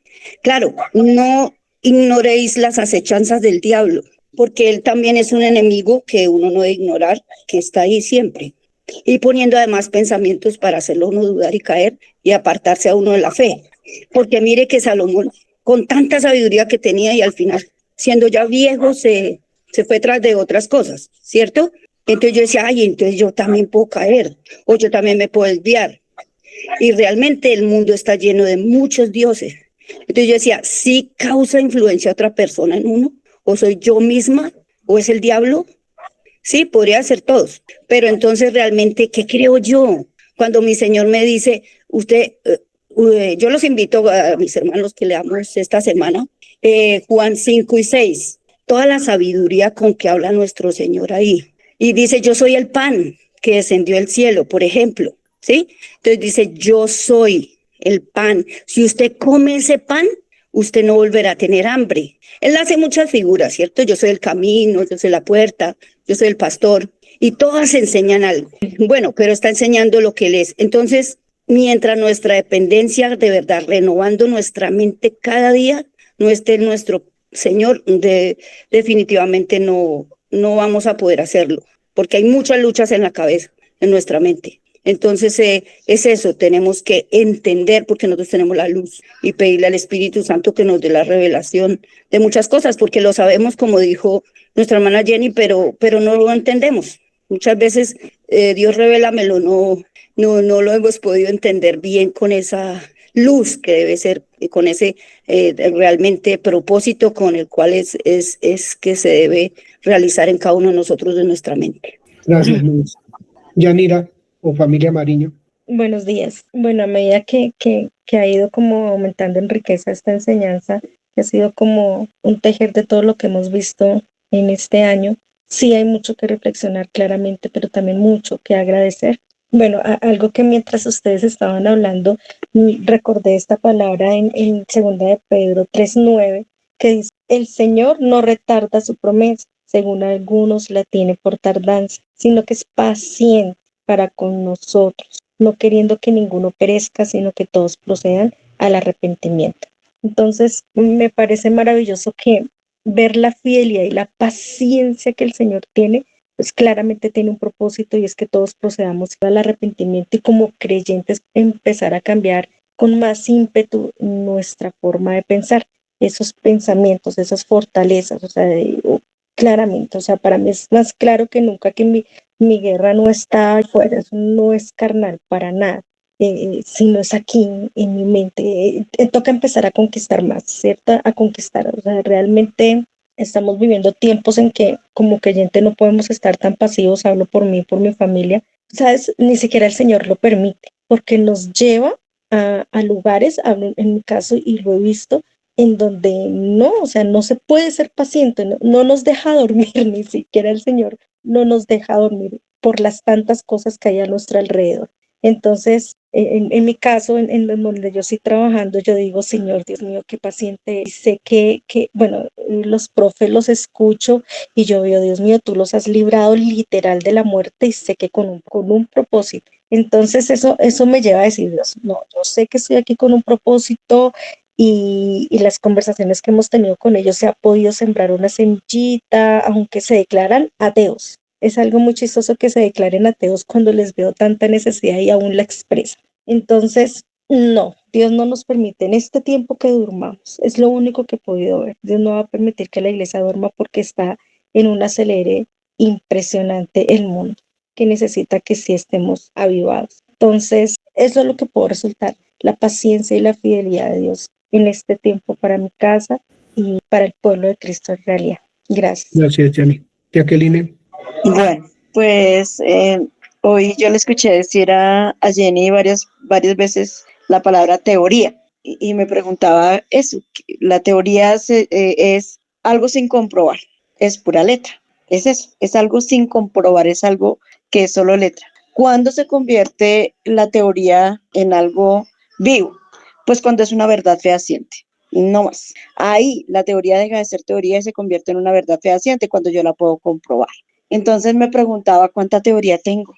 S8: Claro, no ignoréis las acechanzas del diablo, porque él también es un enemigo que uno no debe ignorar, que está ahí siempre. Y poniendo además pensamientos para hacerlo uno dudar y caer y apartarse a uno de la fe. Porque mire que Salomón, con tanta sabiduría que tenía, y al final, siendo ya viejo, se fue tras de otras cosas, ¿cierto? Entonces yo decía, ay, entonces yo también puedo caer, o yo también me puedo desviar. Y realmente el mundo está lleno de muchos dioses. Entonces yo decía, ¿sí causa influencia otra persona en uno? ¿O soy yo misma? ¿O es el diablo? Sí, podría ser todos. Pero entonces realmente, ¿qué creo yo? Cuando mi Señor me dice, yo los invito a mis hermanos que leamos esta semana, Juan 5 y 6, toda la sabiduría con que habla nuestro Señor ahí. Y dice, yo soy el pan que descendió del cielo, por ejemplo, ¿sí? Entonces dice, yo soy el pan. Si usted come ese pan, usted no volverá a tener hambre. Él hace muchas figuras, ¿cierto? Yo soy el camino, yo soy la puerta, yo soy el pastor, y todas enseñan algo. Bueno, pero está enseñando lo que Él es. Entonces, mientras nuestra dependencia, de verdad, renovando nuestra mente cada día, no esté en nuestro Señor, definitivamente no vamos a poder hacerlo, porque hay muchas luchas en la cabeza, en nuestra mente. Entonces es eso, tenemos que entender, porque nosotros tenemos la luz, y pedirle al Espíritu Santo que nos dé la revelación de muchas cosas, porque lo sabemos, como dijo nuestra hermana Jenny, pero no lo entendemos. Muchas veces Dios revélamelo, no lo hemos podido entender bien con esa luz que debe ser, con ese realmente propósito con el cual es que se debe realizar en cada uno de nosotros de nuestra mente.
S1: Gracias, Luis. Yanira o familia Mariño.
S10: Buenos días. Bueno, a medida que ha ido como aumentando en riqueza esta enseñanza, que ha sido como un tejer de todo lo que hemos visto en este año, sí hay mucho que reflexionar claramente, pero también mucho que agradecer. Bueno, algo que mientras ustedes estaban hablando, recordé esta palabra en 2 de Pedro 3:9, que dice, el Señor no retarda su promesa, según algunos la tiene por tardanza, sino que es paciente para con nosotros, no queriendo que ninguno perezca, sino que todos procedan al arrepentimiento. Entonces, me parece maravilloso que ver la fidelidad y la paciencia que el Señor tiene, pues claramente tiene un propósito, y es que todos procedamos al arrepentimiento y como creyentes empezar a cambiar con más ímpetu nuestra forma de pensar, esos pensamientos, esas fortalezas, o sea, claramente, o sea, para mí es más claro que nunca que mi guerra no está afuera, eso no es carnal para nada, sino es aquí en mi mente. Toca empezar a conquistar más, ¿cierto? A conquistar, o sea, realmente estamos viviendo tiempos en que como creyente no podemos estar tan pasivos, hablo por mí, por mi familia, ¿sabes? Ni siquiera el Señor lo permite, porque nos lleva a lugares, hablo en mi caso y lo he visto, en donde no, o sea, no se puede ser paciente, no nos deja dormir, ni siquiera el Señor no nos deja dormir por las tantas cosas que hay a nuestro alrededor. Entonces, en mi caso, en donde yo estoy trabajando, yo digo, Señor, Dios mío, qué paciente. Y sé que, bueno, los profes los escucho y yo veo, Dios mío, tú los has librado literal de la muerte, y sé que con un propósito. Entonces, eso me lleva a decir, Dios, no, yo sé que estoy aquí con un propósito. Y las conversaciones que hemos tenido con ellos, se ha podido sembrar una semillita, aunque se declaran ateos. Es algo muy chistoso que se declaren ateos cuando les veo tanta necesidad y aún la expresan. Entonces, no, Dios no nos permite en este tiempo que durmamos. Es lo único que he podido ver. Dios no va a permitir que la iglesia duerma, porque está en un acelere impresionante el mundo, que necesita que sí estemos avivados. Entonces, eso es lo que puedo resultar, la paciencia y la fidelidad de Dios en este tiempo para mi casa y para el pueblo de Cristo en realidad. Gracias.
S1: Gracias, Jenny. Jacqueline.
S7: Bueno, pues hoy yo le escuché decir a Jenny varias veces la palabra teoría, y me preguntaba eso, la teoría es algo sin comprobar, es pura letra, es eso, es algo sin comprobar, es algo que es solo letra. ¿Cuándo se convierte la teoría en algo vivo? Pues cuando es una verdad fehaciente, no más. Ahí la teoría deja de ser teoría y se convierte en una verdad fehaciente cuando yo la puedo comprobar. Entonces me preguntaba cuánta teoría tengo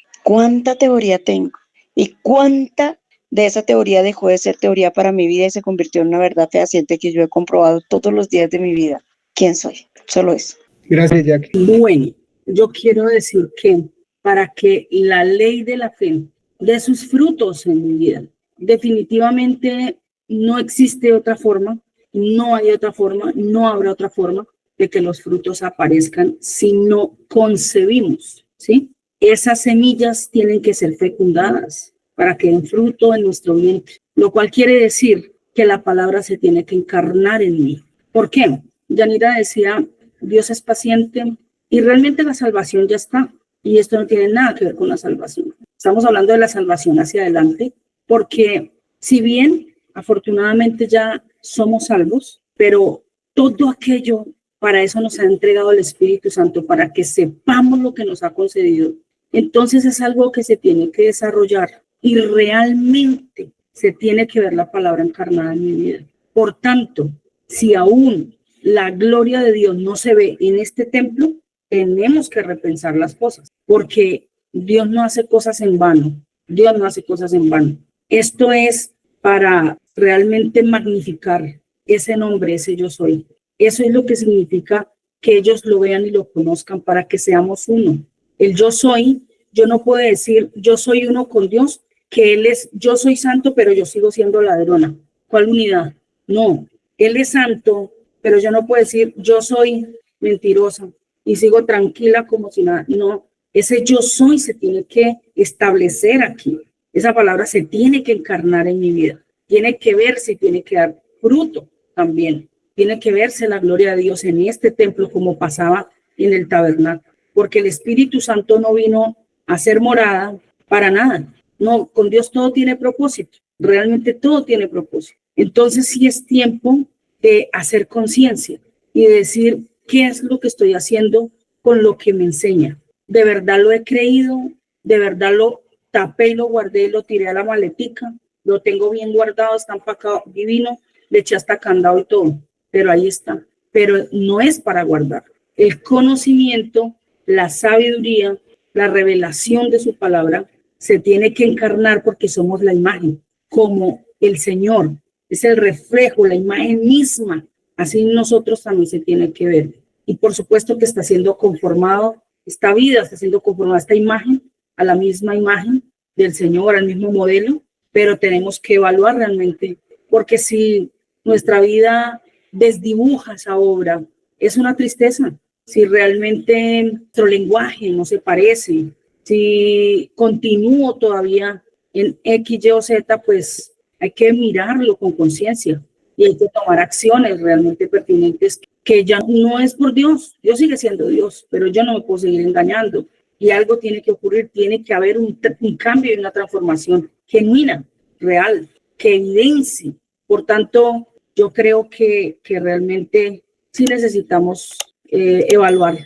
S7: y cuánta de esa teoría dejó de ser teoría para mi vida y se convirtió en una verdad fehaciente que yo he comprobado todos los días de mi vida. ¿Quién soy? Solo eso.
S1: Gracias, Jackie.
S4: Bueno, yo quiero decir que para que la ley de la fe dé sus frutos en mi vida, definitivamente no existe otra forma, no hay otra forma, no habrá otra forma de que los frutos aparezcan si no concebimos, ¿sí? Esas semillas tienen que ser fecundadas para que den fruto en nuestro vientre, lo cual quiere decir que la palabra se tiene que encarnar en mí. ¿Por qué? Yanira decía, Dios es paciente y realmente la salvación ya está, y esto no tiene nada que ver con la salvación. Estamos hablando de la salvación hacia adelante, porque si bien afortunadamente ya somos salvos, pero todo aquello, para eso nos ha entregado el Espíritu Santo, para que sepamos lo que nos ha concedido. Entonces es algo que se tiene que desarrollar y realmente se tiene que ver la palabra encarnada en mi vida. Por tanto, si aún la gloria de Dios no se ve en este templo, tenemos que repensar las cosas, porque Dios no hace cosas en vano. Dios no hace cosas en vano. Esto es para realmente magnificar ese nombre, ese yo soy. Eso es lo que significa que ellos lo vean y lo conozcan para que seamos uno. El yo soy, yo no puedo decir yo soy uno con Dios, que Él es, yo soy santo, pero yo sigo siendo ladrona. ¿Cuál unidad? No, Él es santo, pero yo no puedo decir yo soy mentirosa y sigo tranquila como si nada. No, ese yo soy se tiene que establecer aquí. Esa palabra se tiene que encarnar en mi vida. Tiene que verse y tiene que dar fruto también. Tiene que verse la gloria de Dios en este templo como pasaba en el tabernáculo. Porque el Espíritu Santo no vino a ser morada para nada. No, con Dios todo tiene propósito. Realmente todo tiene propósito. Entonces sí es tiempo de hacer conciencia y de decir qué es lo que estoy haciendo con lo que me enseña. ¿De verdad lo he creído? ¿De verdad lo tapé y lo guardé, lo tiré a la maletica? Lo tengo bien guardado, está empacado divino, le eché hasta candado y todo, pero ahí está. Pero no es para guardar. El conocimiento, la sabiduría, la revelación de su palabra se tiene que encarnar porque somos la imagen, como el Señor es el reflejo, la imagen misma. Así nosotros también se tiene que ver. Y por supuesto que está siendo conformado, esta vida está siendo conformada, esta imagen, a la misma imagen del Señor, al mismo modelo, pero tenemos que evaluar realmente, porque si nuestra vida desdibuja esa obra, es una tristeza. Si realmente nuestro lenguaje no se parece, si continúo todavía en X, Y o Z, pues hay que mirarlo con conciencia y hay que tomar acciones realmente pertinentes, que ya no es por Dios. Dios sigue siendo Dios, pero yo no me puedo seguir engañando. Y algo tiene que ocurrir, tiene que haber un cambio y una transformación genuina, real, que evidencie. Por tanto, yo creo que realmente sí necesitamos evaluar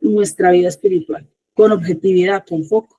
S4: nuestra vida espiritual con objetividad, con foco.